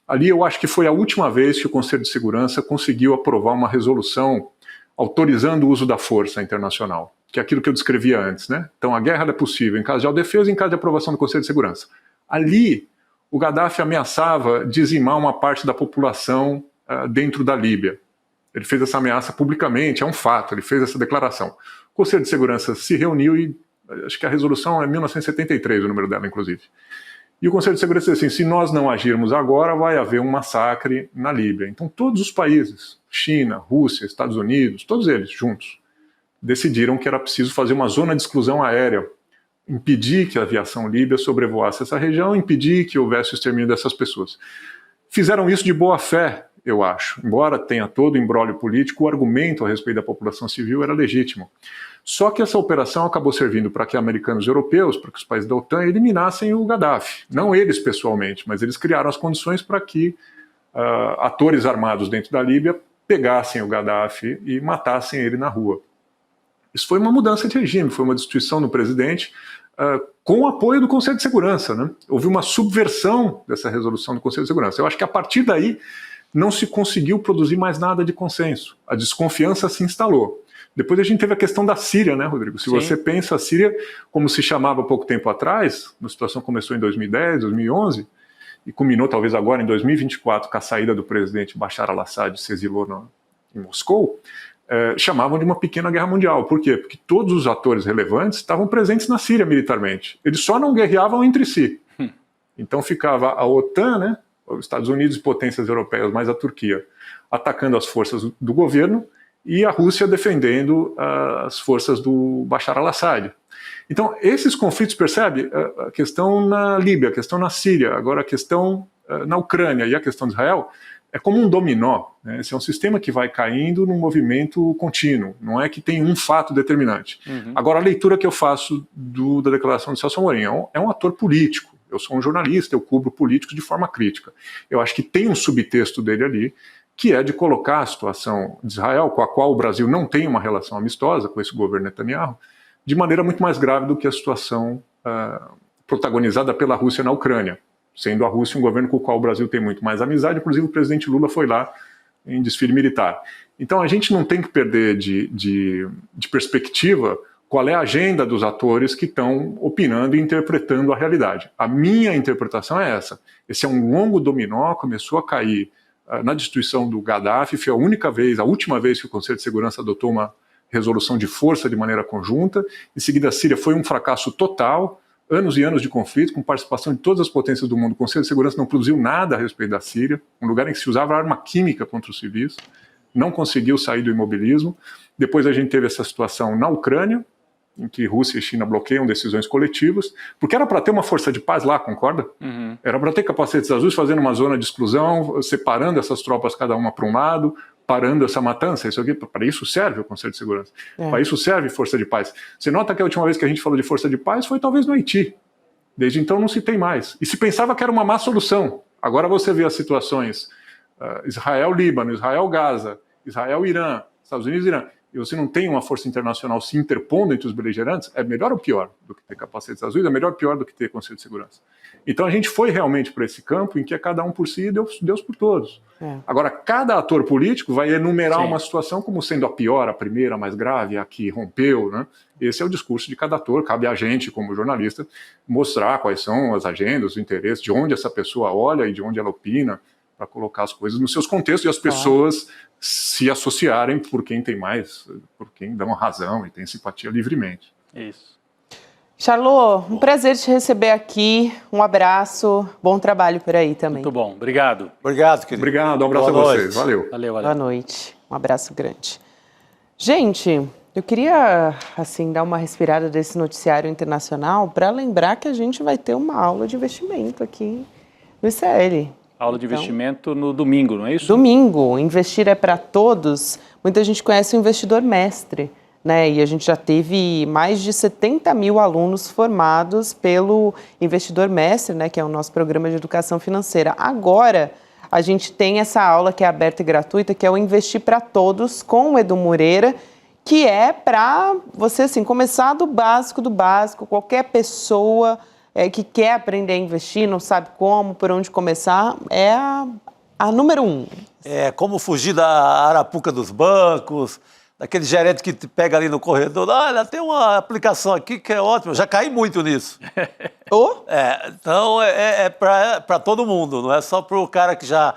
Ali eu acho que foi a última vez que o Conselho de Segurança conseguiu aprovar uma resolução autorizando o uso da força internacional, que é aquilo que eu descrevia antes, né? Então, a guerra é possível em caso de autodefesa e em caso de aprovação do Conselho de Segurança. Ali, o Gaddafi ameaçava dizimar uma parte da população dentro da Líbia. Ele fez essa ameaça publicamente, é um fato, ele fez essa declaração. O Conselho de Segurança se reuniu e, acho que a resolução é 1973, o número dela, inclusive. E o Conselho de Segurança disse assim, se nós não agirmos agora, vai haver um massacre na Líbia. Então todos os países, China, Rússia, Estados Unidos, todos eles juntos, decidiram que era preciso fazer uma zona de exclusão aérea, impedir que a aviação líbia sobrevoasse essa região, impedir que houvesse o extermínio dessas pessoas. Fizeram isso de boa fé, eu acho. Embora tenha todo o imbróglio político, o argumento a respeito da população civil era legítimo. Só que essa operação acabou servindo para que americanos e europeus, para que os países da OTAN eliminassem o Gaddafi. Não eles pessoalmente, mas eles criaram as condições para que atores armados dentro da Líbia pegassem o Gaddafi e matassem ele na rua. Isso foi uma mudança de regime, foi uma destituição do presidente com o apoio do Conselho de Segurança, né? Houve uma subversão dessa resolução do Conselho de Segurança. Eu acho que a partir daí não se conseguiu produzir mais nada de consenso. A desconfiança se instalou. Depois a gente teve a questão da Síria, né, Rodrigo? Se você pensa a Síria, como se chamava pouco tempo atrás, a situação começou em 2010, 2011, e culminou talvez agora em 2024 com a saída do presidente Bashar al-Assad, se exilou em Moscou, chamavam de uma pequena guerra mundial. Por quê? Porque todos os atores relevantes estavam presentes na Síria militarmente. Eles só não guerreavam entre si. Então ficava a OTAN, né, os Estados Unidos e potências europeias, mais a Turquia, atacando as forças do governo e a Rússia defendendo as forças do Bashar al-Assad. Então, esses conflitos, percebe? A questão na Líbia, a questão na Síria, agora a questão na Ucrânia e a questão de Israel, é como um dominó, né? Esse é um sistema que vai caindo num movimento contínuo, não é que tem um fato determinante. Agora, a leitura que eu faço da declaração de Celso Amorim é um ator político. Eu sou um jornalista, eu cubro políticos de forma crítica. Eu acho que tem um subtexto dele ali, que é de colocar a situação de Israel, com a qual o Brasil não tem uma relação amistosa com esse governo Netanyahu, de maneira muito mais grave do que a situação protagonizada pela Rússia na Ucrânia, sendo a Rússia um governo com o qual o Brasil tem muito mais amizade, inclusive o presidente Lula foi lá em desfile militar. Então a gente não tem que perder de perspectiva qual é a agenda dos atores que estão opinando e interpretando a realidade. A minha interpretação é essa. Esse é um longo dominó, começou a cair na destituição do Gaddafi, foi a última vez que o Conselho de Segurança adotou uma resolução de força de maneira conjunta. Em seguida, a Síria foi um fracasso total, anos e anos de conflito, com participação de todas as potências do mundo. O Conselho de Segurança não produziu nada a respeito da Síria, um lugar em que se usava arma química contra os civis, não conseguiu sair do imobilismo. Depois a gente teve essa situação na Ucrânia, em que Rússia e China bloqueiam decisões coletivas, porque era para ter uma força de paz lá, concorda? Era para ter capacetes azuis fazendo uma zona de exclusão, separando essas tropas cada uma para um lado, parando essa matança. Isso aqui, para isso serve o Conselho de Segurança. Para isso serve força de paz. Você nota que a última vez que a gente falou de força de paz foi talvez no Haiti. Desde então não se tem mais. E se pensava que era uma má solução. Agora você vê as situações Israel-Líbano, Israel-Gaza, Israel-Irã, Estados Unidos-Irã, e você não tem uma força internacional se interpondo entre os beligerantes, é melhor ou pior do que ter capacetes azuis? É melhor ou pior do que ter Conselho de Segurança? Então a gente foi realmente para esse campo em que é cada um por si e Deus por todos. Agora, cada ator político vai enumerar uma situação como sendo a pior, a primeira, a mais grave, a que rompeu, né? Esse é o discurso de cada ator. Cabe a gente, como jornalista, mostrar quais são as agendas, os interesses, de onde essa pessoa olha e de onde ela opina, para colocar as coisas nos seus contextos e as pessoas se associarem por quem tem mais, por quem dão razão e tem simpatia livremente. Isso. Charlot, um prazer te receber aqui, um abraço, bom trabalho por aí também. Muito bom, obrigado. Obrigado, querido. Obrigado, um abraço a vocês, valeu. Boa noite, um abraço grande. Gente, eu queria, assim, dar uma respirada desse noticiário internacional para lembrar que a gente vai ter uma aula de investimento aqui no ICL. Aula de investimento no domingo, não é isso? Domingo, investir é para todos. Muita gente conhece o investidor mestre, né? E a gente já teve mais de 70 mil alunos formados pelo investidor mestre, né? Que é o nosso programa de educação financeira. Agora, a gente tem essa aula que é aberta e gratuita, que é o Investir para Todos, com o Edu Moreira, que é para você, assim, começar do básico, qualquer pessoa que quer aprender a investir, não sabe como, por onde começar, é a número 1. É como fugir da arapuca dos bancos, daquele gerente que te pega ali no corredor. Olha, tem uma aplicação aqui que é ótima. Eu já caí muito nisso. Então é para todo mundo, não é só para o cara que já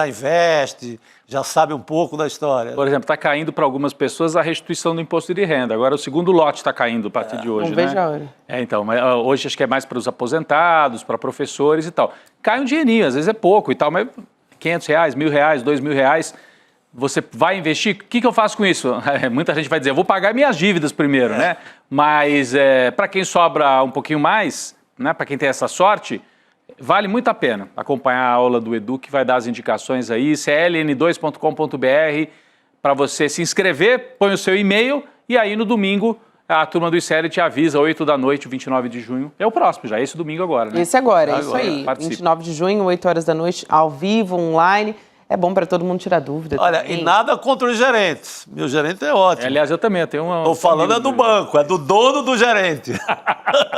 investe, já sabe um pouco da história. Por exemplo, está caindo para algumas pessoas a restituição do imposto de renda. Agora o segundo lote está caindo a partir de hoje, não né? vejo a hora. Então, mas hoje acho que é mais para os aposentados, para professores e tal. Cai um dinheirinho, às vezes é pouco e tal, mas R$500, R$1.000, R$2.000, você vai investir? O que eu faço com isso? Muita gente vai dizer, eu vou pagar minhas dívidas primeiro, né? Mas para quem sobra um pouquinho mais, né? Para quem tem essa sorte, vale muito a pena acompanhar a aula do Edu, que vai dar as indicações aí, cln2.com.br, para você se inscrever, põe o seu e-mail e aí no domingo a turma do ICL te avisa, 8 da noite, 29 de junho. É o próximo já, esse domingo agora, né? Esse agora, é isso aí. Participe. 29 de junho, 8 horas da noite, ao vivo, online. É bom para todo mundo tirar dúvida. Olha, também. e nada contra os gerentes. Meu gerente é ótimo. Aliás, eu também tenho uma... Estou falando é do banco, é do dono do gerente.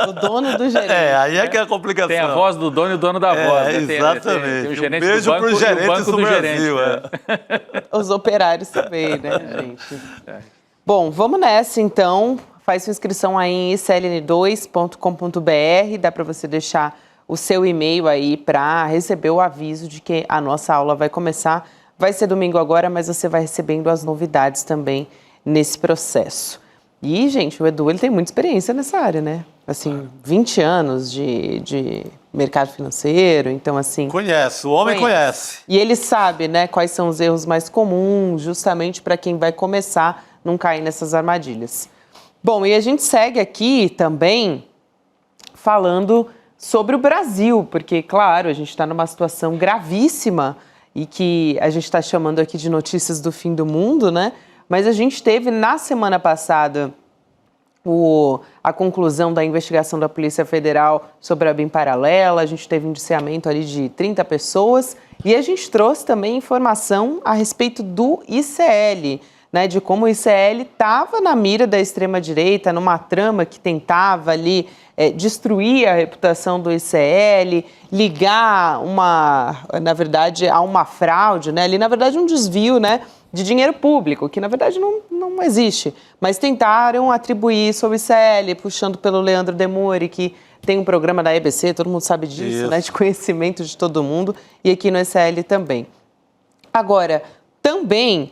O dono do gerente. Aí é que é a complicação. Tem a voz do dono e o dono da voz. Né? Exatamente. Tem o gerente beijo do banco para os gerentes e o banco do Brasil. gerente. Os operários também, né, gente? Bom, vamos nessa, então. Faz sua inscrição aí em icln2.com.br. Dá para você deixar o seu e-mail aí para receber o aviso de que a nossa aula vai começar. Vai ser domingo agora, mas você vai recebendo as novidades também nesse processo. E, gente, o Edu, ele tem muita experiência nessa área, né? assim, 20 anos de mercado financeiro, então assim... Conhece, o homem conhece. E ele sabe, né, quais são os erros mais comuns, justamente para quem vai começar não cair nessas armadilhas. Bom, e a gente segue aqui também falando sobre o Brasil, porque, claro, a gente está numa situação gravíssima e que a gente está chamando aqui de notícias do fim do mundo, né? Mas a gente teve na semana passada a conclusão da investigação da Polícia Federal sobre a BIM paralela, a gente teve um indiciamento ali de 30 pessoas e a gente trouxe também informação a respeito do ICL, né, de como o ICL estava na mira da extrema-direita, numa trama que tentava ali destruir a reputação do ICL, ligar na verdade, a uma fraude, né, ali na verdade um desvio, né, de dinheiro público, que na verdade não existe, mas tentaram atribuir isso ao ICL, puxando pelo Leandro Demore, que tem um programa da EBC, todo mundo sabe disso, né, de conhecimento de todo mundo, e aqui no ICL também. Agora, também,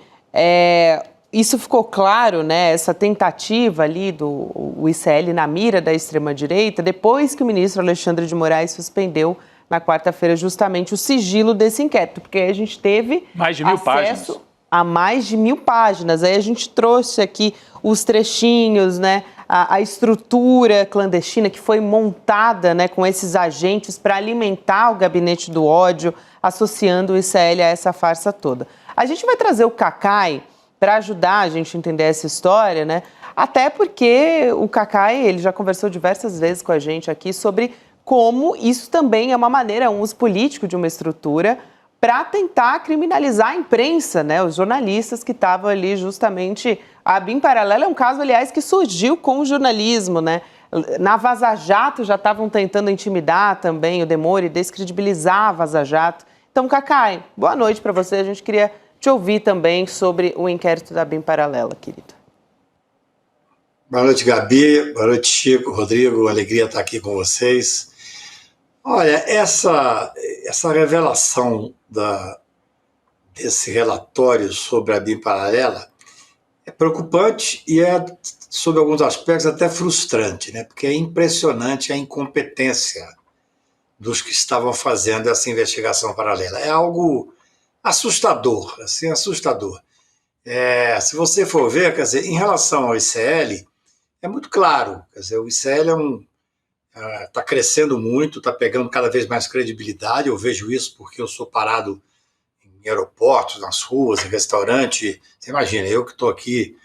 isso ficou claro, né, essa tentativa ali do ICL na mira da extrema-direita, depois que o ministro Alexandre de Moraes suspendeu na quarta-feira justamente o sigilo desse inquérito, porque a gente teve mais de 1000 páginas. A mais de 1000 páginas. Aí a gente trouxe aqui os trechinhos, né, a estrutura clandestina que foi montada, né, com esses agentes para alimentar o gabinete do ódio, associando o ICL a essa farsa toda. A gente vai trazer o Cacai para ajudar a gente a entender essa história, né? Até porque o Cacai, ele já conversou diversas vezes com a gente aqui sobre como isso também é uma maneira, um uso político de uma estrutura para tentar criminalizar a imprensa, né? Os jornalistas que estavam ali justamente... A BIM paralela é um caso, aliás, que surgiu com o jornalismo, né? Na Vaza Jato já estavam tentando intimidar também o Demore, descredibilizar a Vaza Jato. Então, Cacai, boa noite para você. A gente queria te ouvir também sobre o inquérito da BIM paralela, querido. Boa noite, Gabi. Boa noite, Chico, Rodrigo. Alegria estar aqui com vocês. Olha, essa revelação desse relatório sobre a BIM paralela é preocupante e é, sob alguns aspectos, até frustrante, né? Porque é impressionante a incompetência dos que estavam fazendo essa investigação paralela. É algo assustador, assim, assustador. Se você for ver, quer dizer, em relação ao ICL, é muito claro, quer dizer, o ICL está crescendo muito, está pegando cada vez mais credibilidade. Eu vejo isso porque eu sou parado em aeroportos, nas ruas, em restaurante. Você imagina, eu que estou aqui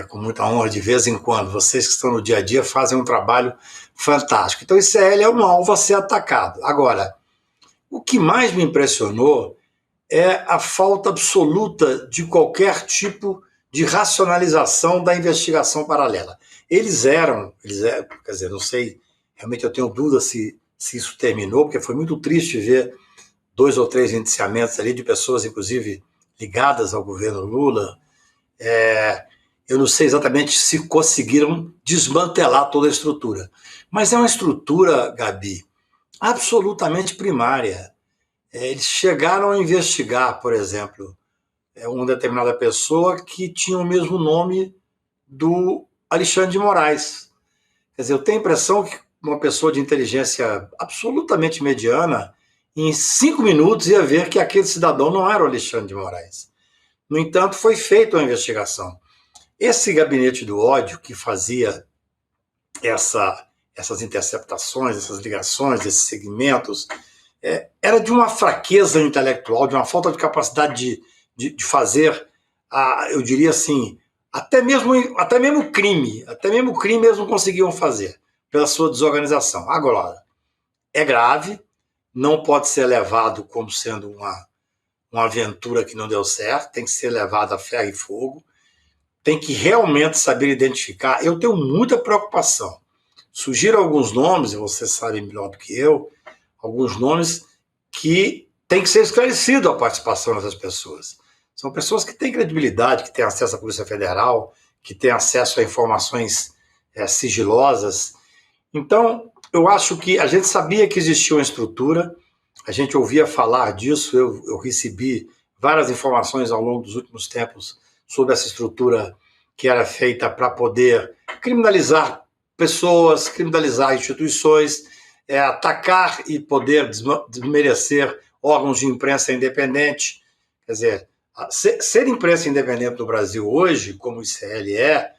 com muita honra de vez em quando, vocês que estão no dia a dia fazem um trabalho fantástico. Então, o ICL é um alvo a ser atacado. Agora, o que mais me impressionou é a falta absoluta de qualquer tipo de racionalização da investigação paralela. Eles eram, quer dizer, não sei, realmente eu tenho dúvida se isso terminou, porque foi muito triste ver 2 ou 3 indiciamentos ali de pessoas, inclusive, ligadas ao governo Lula. Eu não sei exatamente se conseguiram desmantelar toda a estrutura. Mas é uma estrutura, Gabi, absolutamente primária. Eles chegaram a investigar, por exemplo, uma determinada pessoa que tinha o mesmo nome do Alexandre de Moraes. Quer dizer, eu tenho a impressão que uma pessoa de inteligência absolutamente mediana, em 5 minutos ia ver que aquele cidadão não era o Alexandre de Moraes. No entanto, foi feita uma investigação. Esse gabinete do ódio que fazia essas interceptações, essas ligações, esses segmentos, era de uma fraqueza intelectual, de uma falta de capacidade de fazer, eu diria assim, até mesmo crime eles não conseguiam fazer, pela sua desorganização. Agora, é grave, não pode ser levado como sendo uma aventura que não deu certo, tem que ser levado a ferro e fogo, tem que realmente saber identificar. Eu tenho muita preocupação. Sugiro alguns nomes, e você sabe melhor do que eu, alguns nomes que tem que ser esclarecido a participação dessas pessoas. São pessoas que têm credibilidade, que têm acesso à Polícia Federal, que têm acesso a informações sigilosas. Então, eu acho que a gente sabia que existia uma estrutura, a gente ouvia falar disso, eu recebi várias informações ao longo dos últimos tempos sobre essa estrutura que era feita para poder criminalizar pessoas, criminalizar instituições, atacar e poder desmerecer órgãos de imprensa independente. Quer dizer, ser imprensa independente no Brasil hoje, como o ICL é,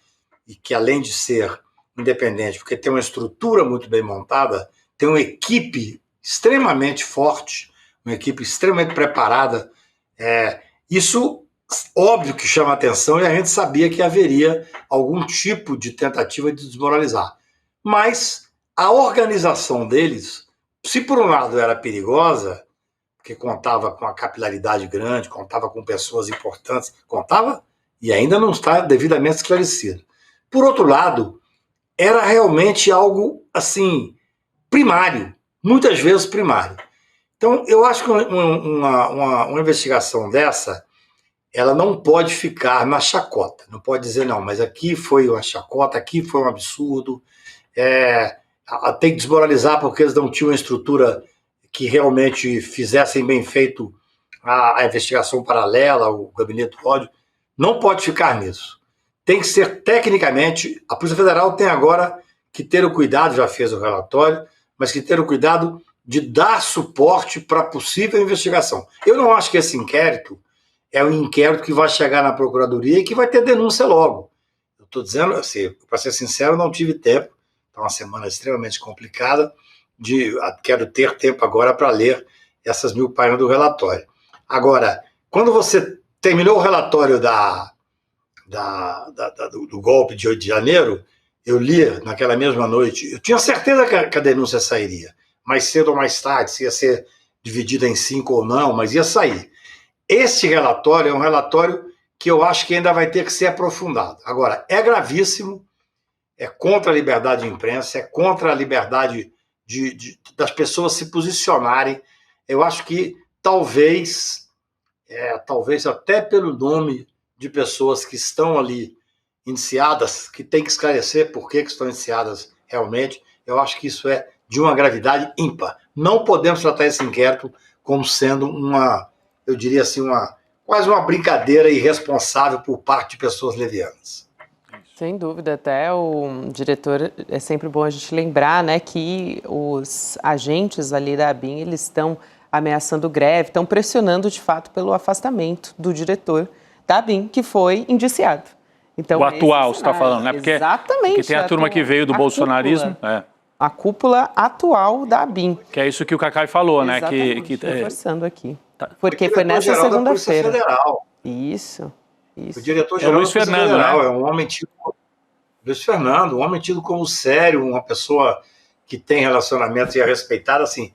e que além de ser independente, porque tem uma estrutura muito bem montada, tem uma equipe extremamente forte, uma equipe extremamente preparada, isso óbvio que chama atenção e a gente sabia que haveria algum tipo de tentativa de desmoralizar. Mas a organização deles, se por um lado era perigosa, porque contava com a capilaridade grande, contava com pessoas importantes, contava e ainda não está devidamente esclarecido. Por outro lado, era realmente algo assim primário, muitas vezes primário. Então, eu acho que uma investigação dessa, ela não pode ficar na chacota, não pode dizer, não, mas aqui foi uma chacota, aqui foi um absurdo, tem que desmoralizar porque eles não tinham uma estrutura que realmente fizessem bem feito a investigação paralela, o gabinete do ódio. Não pode ficar nisso. Tem que ser tecnicamente, a Polícia Federal tem agora que ter o cuidado, já fez o relatório, mas que ter o cuidado de dar suporte para possível investigação. Eu não acho que esse inquérito é um inquérito que vai chegar na Procuradoria e que vai ter denúncia logo. Eu estou dizendo, assim, para ser sincero, não tive tempo, está uma semana extremamente complicada, quero ter tempo agora para ler essas 1000 páginas do relatório. Agora, quando você terminou o relatório do golpe de 8 de janeiro, eu li naquela mesma noite, eu tinha certeza que a denúncia sairia, mais cedo ou mais tarde, se ia ser dividida em 5 ou não, mas ia sair. Esse relatório é um relatório que eu acho que ainda vai ter que ser aprofundado. Agora, é gravíssimo, é contra a liberdade de imprensa, é contra a liberdade das pessoas se posicionarem. Eu acho que talvez até pelo nome de pessoas que estão ali indiciadas, que tem que esclarecer por que estão indiciadas realmente, eu acho que isso é de uma gravidade ímpar. Não podemos tratar esse inquérito como sendo eu diria assim, quase uma brincadeira irresponsável por parte de pessoas levianas. Sem dúvida, até o diretor, é sempre bom a gente lembrar, né, que os agentes ali da ABIN, eles estão ameaçando greve, estão pressionando de fato pelo afastamento do diretor da ABIN, que foi indiciado. Então, o atual, você está falando, né? Exatamente. Porque tem a turma que veio do bolsonarismo. A cúpula atual da ABIN. Que é isso que o Cacai falou, né? Reforçando aqui. Porque foi nessa segunda-feira. Isso. O diretor-geral Luiz Fernando, Federal, né? É um homem tido, Luiz Fernando, um homem tido como sério, uma pessoa que tem relacionamento e é respeitada. Assim,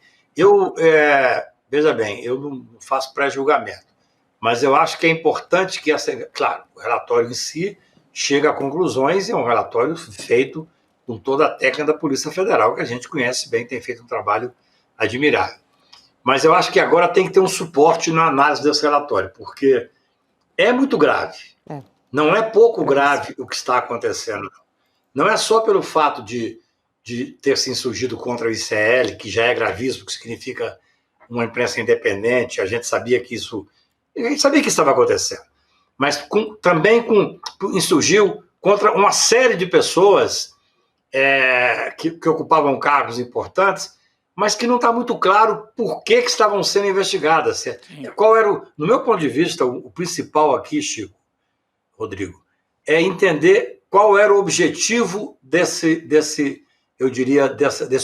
veja bem, eu não faço pré-julgamento, mas eu acho que é importante que claro, o relatório em si chega a conclusões e é um relatório feito com toda a técnica da Polícia Federal, que a gente conhece bem, tem feito um trabalho admirável. Mas eu acho que agora tem que ter um suporte na análise desse relatório, porque é muito grave. Não é pouco grave o que está acontecendo. Não é só pelo fato de ter se insurgido contra o ICL, que já é gravíssimo, que significa uma imprensa independente, a gente sabia que isso estava acontecendo. Mas também insurgiu contra uma série de pessoas que ocupavam cargos importantes, mas que não está muito claro por que estavam sendo investigadas. Qual era no meu ponto de vista, o principal aqui, Chico, Rodrigo, é entender qual era o objetivo desse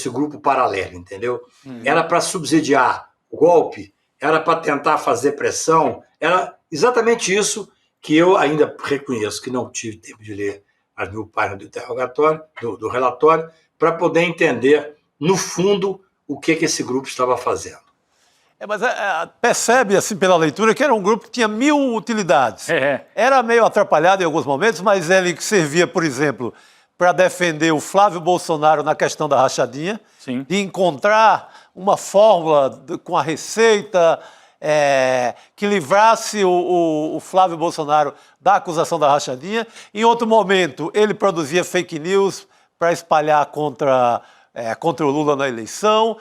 grupo paralelo, entendeu? Era para subsidiar o golpe, era para tentar fazer pressão, era exatamente isso que eu ainda reconheço, que não tive tempo de ler as 1000 páginas do interrogatório, do relatório, para poder entender, no fundo, o que esse grupo estava fazendo. Mas percebe, assim, pela leitura, que era um grupo que tinha 1000 utilidades. Era meio atrapalhado em alguns momentos, mas ele servia, por exemplo, para defender o Flávio Bolsonaro na questão da rachadinha, de encontrar uma fórmula com a Receita que livrasse o Flávio Bolsonaro da acusação da rachadinha. Em outro momento, ele produzia fake news para espalhar contra o Lula na eleição.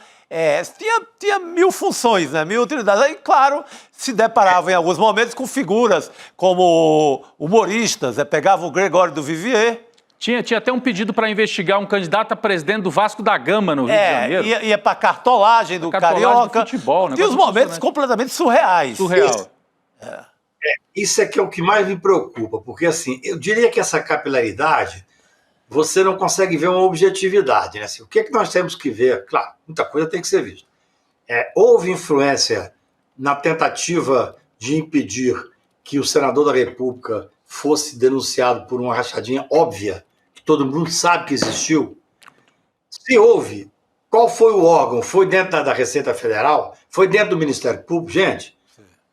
Tinha 1000 funções, né? 1000 utilidades. Aí, claro, se deparava em alguns momentos com figuras como humoristas. Pegava o Gregório do Vivier, Tinha até um pedido para investigar um candidato a presidente do Vasco da Gama no Rio de Janeiro. Ia para cartolagem do Carioca. Do futebol, Tinha os momentos completamente surreais. Surreal. Isso é que é o que mais me preocupa, porque assim, eu diria que essa capilaridade, você não consegue ver uma objetividade, né? Assim, o que é que nós temos que ver? Claro, muita coisa tem que ser vista. Houve influência na tentativa de impedir que o senador da República fosse denunciado por uma rachadinha óbvia, que todo mundo sabe que existiu. Se houve, qual foi o órgão? Foi dentro da Receita Federal? Foi dentro do Ministério Público? Gente,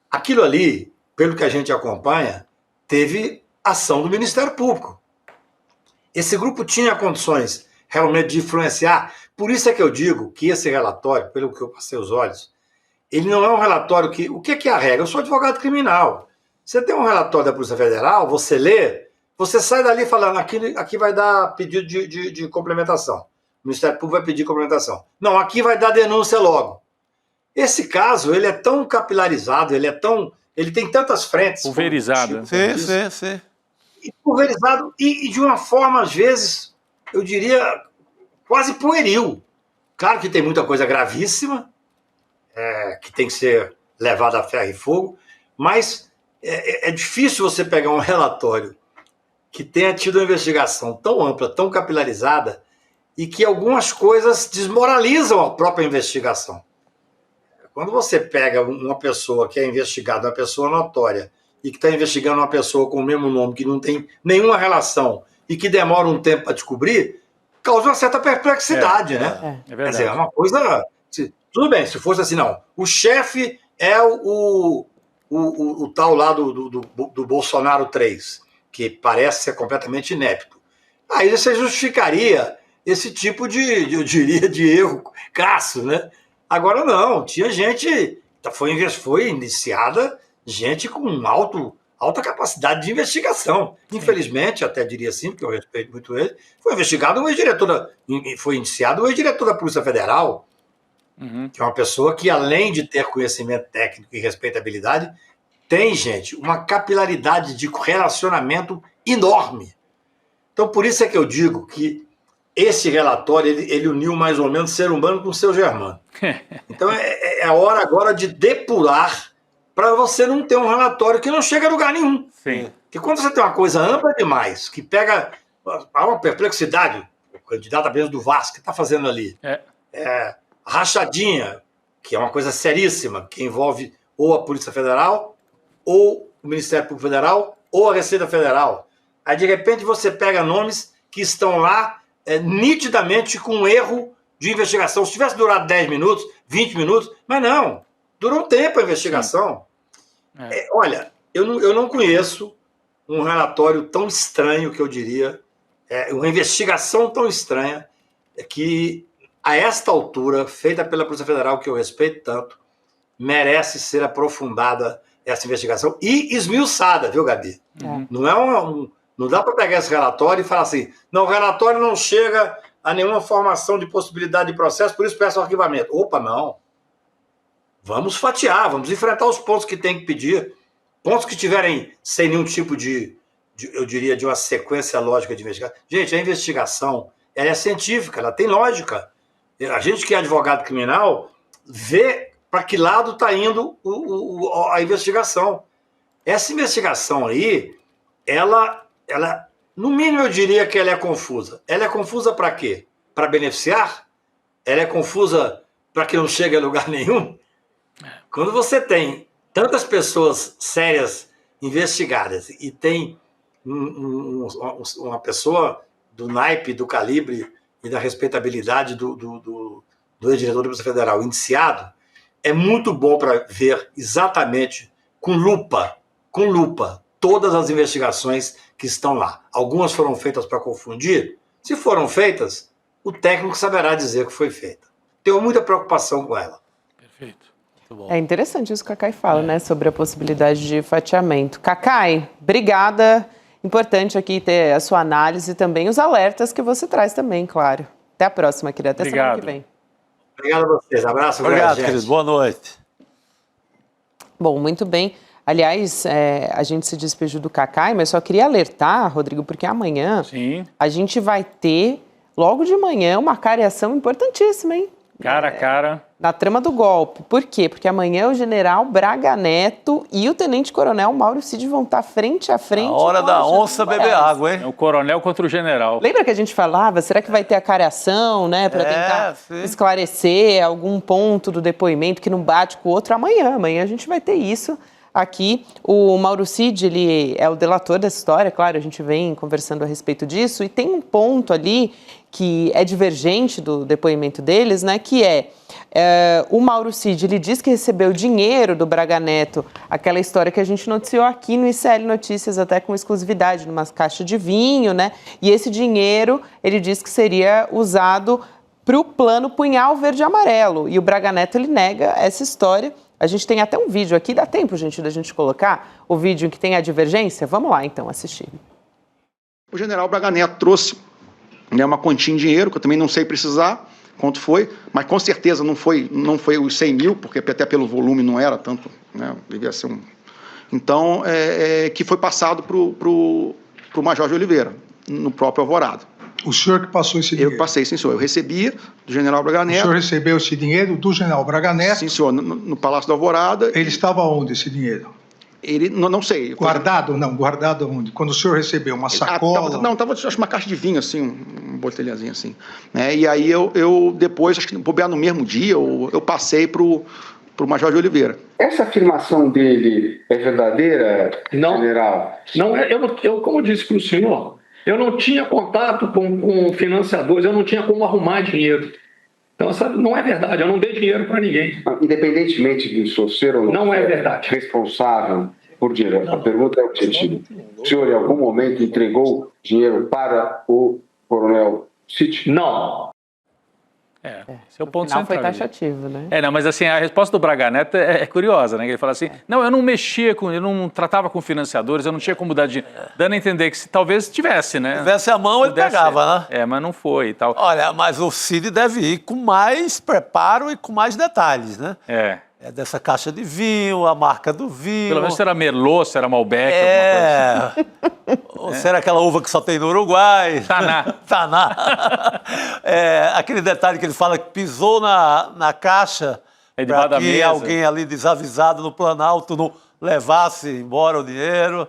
aquilo ali, pelo que a gente acompanha, teve ação do Ministério Público. Esse grupo tinha condições realmente de influenciar. Por isso é que eu digo que esse relatório, pelo que eu passei os olhos, ele não é um relatório que... O que é a regra? Eu sou advogado criminal. Você tem um relatório da Polícia Federal, você lê, você sai dali falando, aqui vai dar pedido de complementação. O Ministério Público vai pedir complementação. Não, aqui vai dar denúncia logo. Esse caso, ele é tão capilarizado, ele tem tantas frentes. Pulverizado. Sim. Pulverizado e de uma forma, às vezes, eu diria, quase pueril. Claro que tem muita coisa gravíssima, que tem que ser levada a ferro e fogo, mas é difícil você pegar um relatório que tenha tido uma investigação tão ampla, tão capilarizada, e que algumas coisas desmoralizam a própria investigação. Quando você pega uma pessoa que é investigada, uma pessoa notória, e que está investigando uma pessoa com o mesmo nome, que não tem nenhuma relação, e que demora um tempo para descobrir, causa uma certa perplexidade, né? É verdade. Quer dizer, é uma coisa... Tudo bem, se fosse assim, não. O chefe é o tal lá do Bolsonaro 3, que parece ser completamente inepto. Aí você justificaria esse tipo eu diria, de erro crasso, né? Agora não, tinha gente, foi iniciada gente com alta capacidade de investigação. Infelizmente, até diria assim, porque eu respeito muito ele, foi iniciado o ex-diretor da Polícia Federal, que é uma pessoa que, além de ter conhecimento técnico e respeitabilidade, tem, gente, uma capilaridade de relacionamento enorme. Então, por isso é que eu digo que esse relatório, ele uniu mais ou menos ser humano com ser germano. Então, é a hora agora de depurar para você não ter um relatório que não chega a lugar nenhum. Sim. Porque quando você tem uma coisa ampla demais, que pega uma perplexidade, o candidato a do Vasco que está fazendo ali, rachadinha, que é uma coisa seríssima, que envolve ou a Polícia Federal, ou o Ministério Público Federal, ou a Receita Federal. Aí, de repente, você pega nomes que estão lá nitidamente com um erro de investigação. Se tivesse durado 10 minutos, 20 minutos, mas não, durou um tempo a investigação. Olha, eu não conheço um relatório tão estranho, que eu diria, uma investigação tão estranha, que, a esta altura, feita pela Polícia Federal, que eu respeito tanto, merece ser aprofundada essa investigação e esmiuçada, viu, Gabi? Não dá para pegar esse relatório e falar assim, não, o relatório não chega a nenhuma formação de possibilidade de processo, por isso peço o arquivamento. Opa, não. Vamos fatiar, vamos enfrentar os pontos que tem que pedir, pontos que tiverem sem nenhum tipo eu diria, de uma sequência lógica de investigação. Gente, a investigação, ela é científica, ela tem lógica. A gente que é advogado criminal vê para que lado está indo a investigação. Essa investigação aí, ela, no mínimo eu diria que ela é confusa. Ela é confusa para quê? Para beneficiar? Ela é confusa para que não chegue a lugar nenhum? Quando você tem tantas pessoas sérias investigadas e tem uma pessoa do naipe, do calibre e da respeitabilidade do ex-diretor da Polícia Federal indiciado, é muito bom para ver exatamente, com lupa, todas as investigações que estão lá. Algumas foram feitas para confundir. Se foram feitas, o técnico saberá dizer que foi feita. Tenho muita preocupação com ela. Perfeito. Muito bom. É interessante isso que o Cacai fala, né? Sobre a possibilidade de fatiamento. Cacai, obrigada. Importante aqui ter a sua análise e também os alertas que você traz também, claro. Até a próxima, querida. Até semana que vem. Obrigado a vocês. Abraço. Obrigado, querido. Boa noite. Bom, muito bem. Aliás, a gente se despediu do Cacai, mas só queria alertar, Rodrigo, porque amanhã a gente vai ter, logo de manhã, uma cariação importantíssima, hein? Cara a cara. Na trama do golpe. Por quê? Porque amanhã o general Braga Neto e o tenente-coronel Mauro Cid vão estar frente a frente. A hora da onça beber água, hein? É o coronel contra o general. Lembra que a gente falava, será que vai ter a cariação, né? Para tentar esclarecer algum ponto do depoimento que não bate com o outro? Amanhã a gente vai ter isso aqui. O Mauro Cid, ele é o delator dessa história, claro, a gente vem conversando a respeito disso, e tem um ponto ali que é divergente do depoimento deles, né, que o Mauro Cid, ele diz que recebeu dinheiro do Braga Neto, aquela história que a gente noticiou aqui no ICL Notícias, até com exclusividade, numa caixa de vinho, né, e esse dinheiro, ele diz que seria usado para o plano Punhal Verde e Amarelo, e o Braga Neto, ele nega essa história. A gente tem até um vídeo aqui, dá tempo, gente, da gente colocar o vídeo em que tem a divergência? Vamos lá, então, assistir. O general Braga Neto trouxe uma quantia em dinheiro, que eu também não sei precisar quanto foi, mas com certeza não foi os 100 mil, porque até pelo volume não era tanto, né, devia ser um... Então, que foi passado para o Major de Oliveira, no próprio Alvorada. O senhor que passou esse dinheiro? Eu passei, sim, senhor. Eu recebia do general Braga Neto. O senhor recebeu esse dinheiro do general Braga Neto? Sim, senhor, no Palácio da Alvorada. Ele estava onde, esse dinheiro? Ele, não sei. Guardado? Não, guardado onde? Quando o senhor recebeu uma sacola? Estava acho uma caixa de vinho, assim, um botelhazinho assim. Né? E aí eu depois, acho que bobear no mesmo dia, eu passei para o Major de Oliveira. Essa afirmação dele é verdadeira, general? Não, eu como eu disse para o senhor, eu não tinha contato com financiadores, eu não tinha como arrumar dinheiro. Então, sabe, não é verdade, eu não dei dinheiro para ninguém. Independentemente de o ser ou não é verdade. Responsável por dinheiro. A pergunta é objetiva. O senhor, em algum momento, entregou dinheiro para o coronel Cid? Não. Esse é o ponto central. Foi taxativo, né? Não, mas assim, a resposta do Braga Neto é curiosa, né? Ele fala assim, não, eu não tratava com financiadores, eu não tinha como dar dinheiro. Dando a entender que se talvez tivesse, né? Tivesse a mão, ele pegava, né? Mas não foi e tal. Olha, mas o Cid deve ir com mais preparo e com mais detalhes, né? É dessa caixa de vinho, a marca do vinho. Pelo menos se era Merlot, se era Malbec, alguma coisa assim. Ou se era aquela uva que só tem no Uruguai. Taná. Aquele detalhe que ele fala que pisou na caixa para que alguém ali desavisado no Planalto não levasse embora o dinheiro.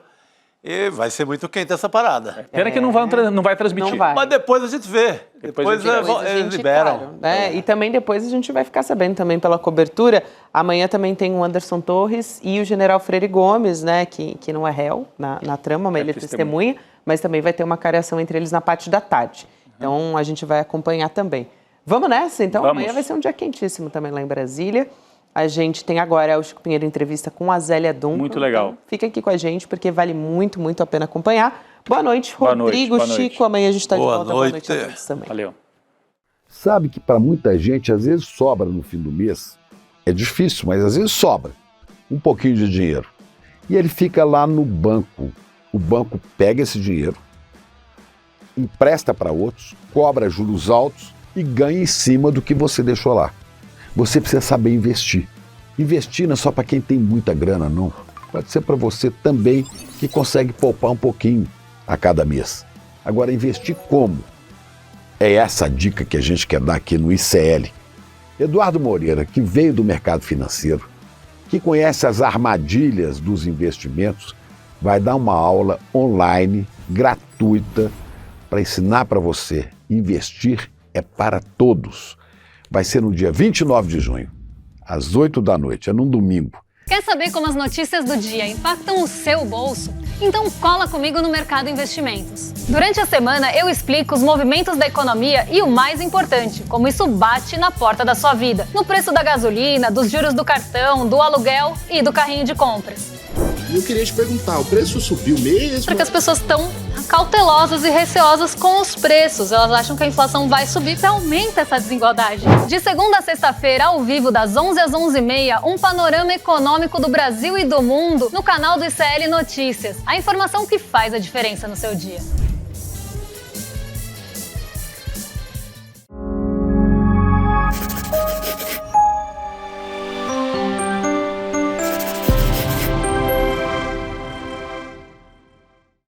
E vai ser muito quente essa parada. Pena que não vai transmitir. Não vai. Mas depois a gente vê. Depois eles liberam. Claro, né? E também depois a gente vai ficar sabendo também pela cobertura. Amanhã também tem o Anderson Torres e o general Freire Gomes, né? Que não é réu na trama, mas ele é testemunha. Mas também vai ter uma cariação entre eles na parte da tarde. Então a gente vai acompanhar também. Vamos nessa? Então Vamos. Amanhã vai ser um dia quentíssimo também lá em Brasília. A gente tem agora o Chico Pinheiro entrevista com a Zélia Duncan. Muito legal. Então, fica aqui com a gente, porque vale muito, muito a pena acompanhar. Boa noite, Rodrigo, boa noite. Chico. Amanhã a gente está de volta. Boa noite a todos também. Valeu. Sabe que para muita gente, às vezes sobra no fim do mês. É difícil, mas às vezes sobra um pouquinho de dinheiro. E ele fica lá no banco. O banco pega esse dinheiro, empresta para outros, cobra juros altos e ganha em cima do que você deixou lá. Você precisa saber investir. Investir não é só para quem tem muita grana, não. Pode ser para você também que consegue poupar um pouquinho a cada mês. Agora, investir como? É essa a dica que a gente quer dar aqui no ICL. Eduardo Moreira, que veio do mercado financeiro, que conhece as armadilhas dos investimentos, vai dar uma aula online, gratuita, para ensinar para você. Investir é para todos. Vai ser no dia 29 de junho, às 8 da noite, é num domingo. Quer saber como as notícias do dia impactam o seu bolso? Então cola comigo no Mercado Investimentos. Durante a semana eu explico os movimentos da economia e o mais importante, como isso bate na porta da sua vida. No preço da gasolina, dos juros do cartão, do aluguel e do carrinho de compras. Eu queria te perguntar, o preço subiu mesmo? Porque as pessoas estão cautelosas e receosas com os preços. Elas acham que a inflação vai subir e aumenta essa desigualdade. De segunda a sexta-feira, ao vivo, das 11 às 11h30, um panorama econômico do Brasil e do mundo no canal do ICL Notícias. A informação que faz a diferença no seu dia.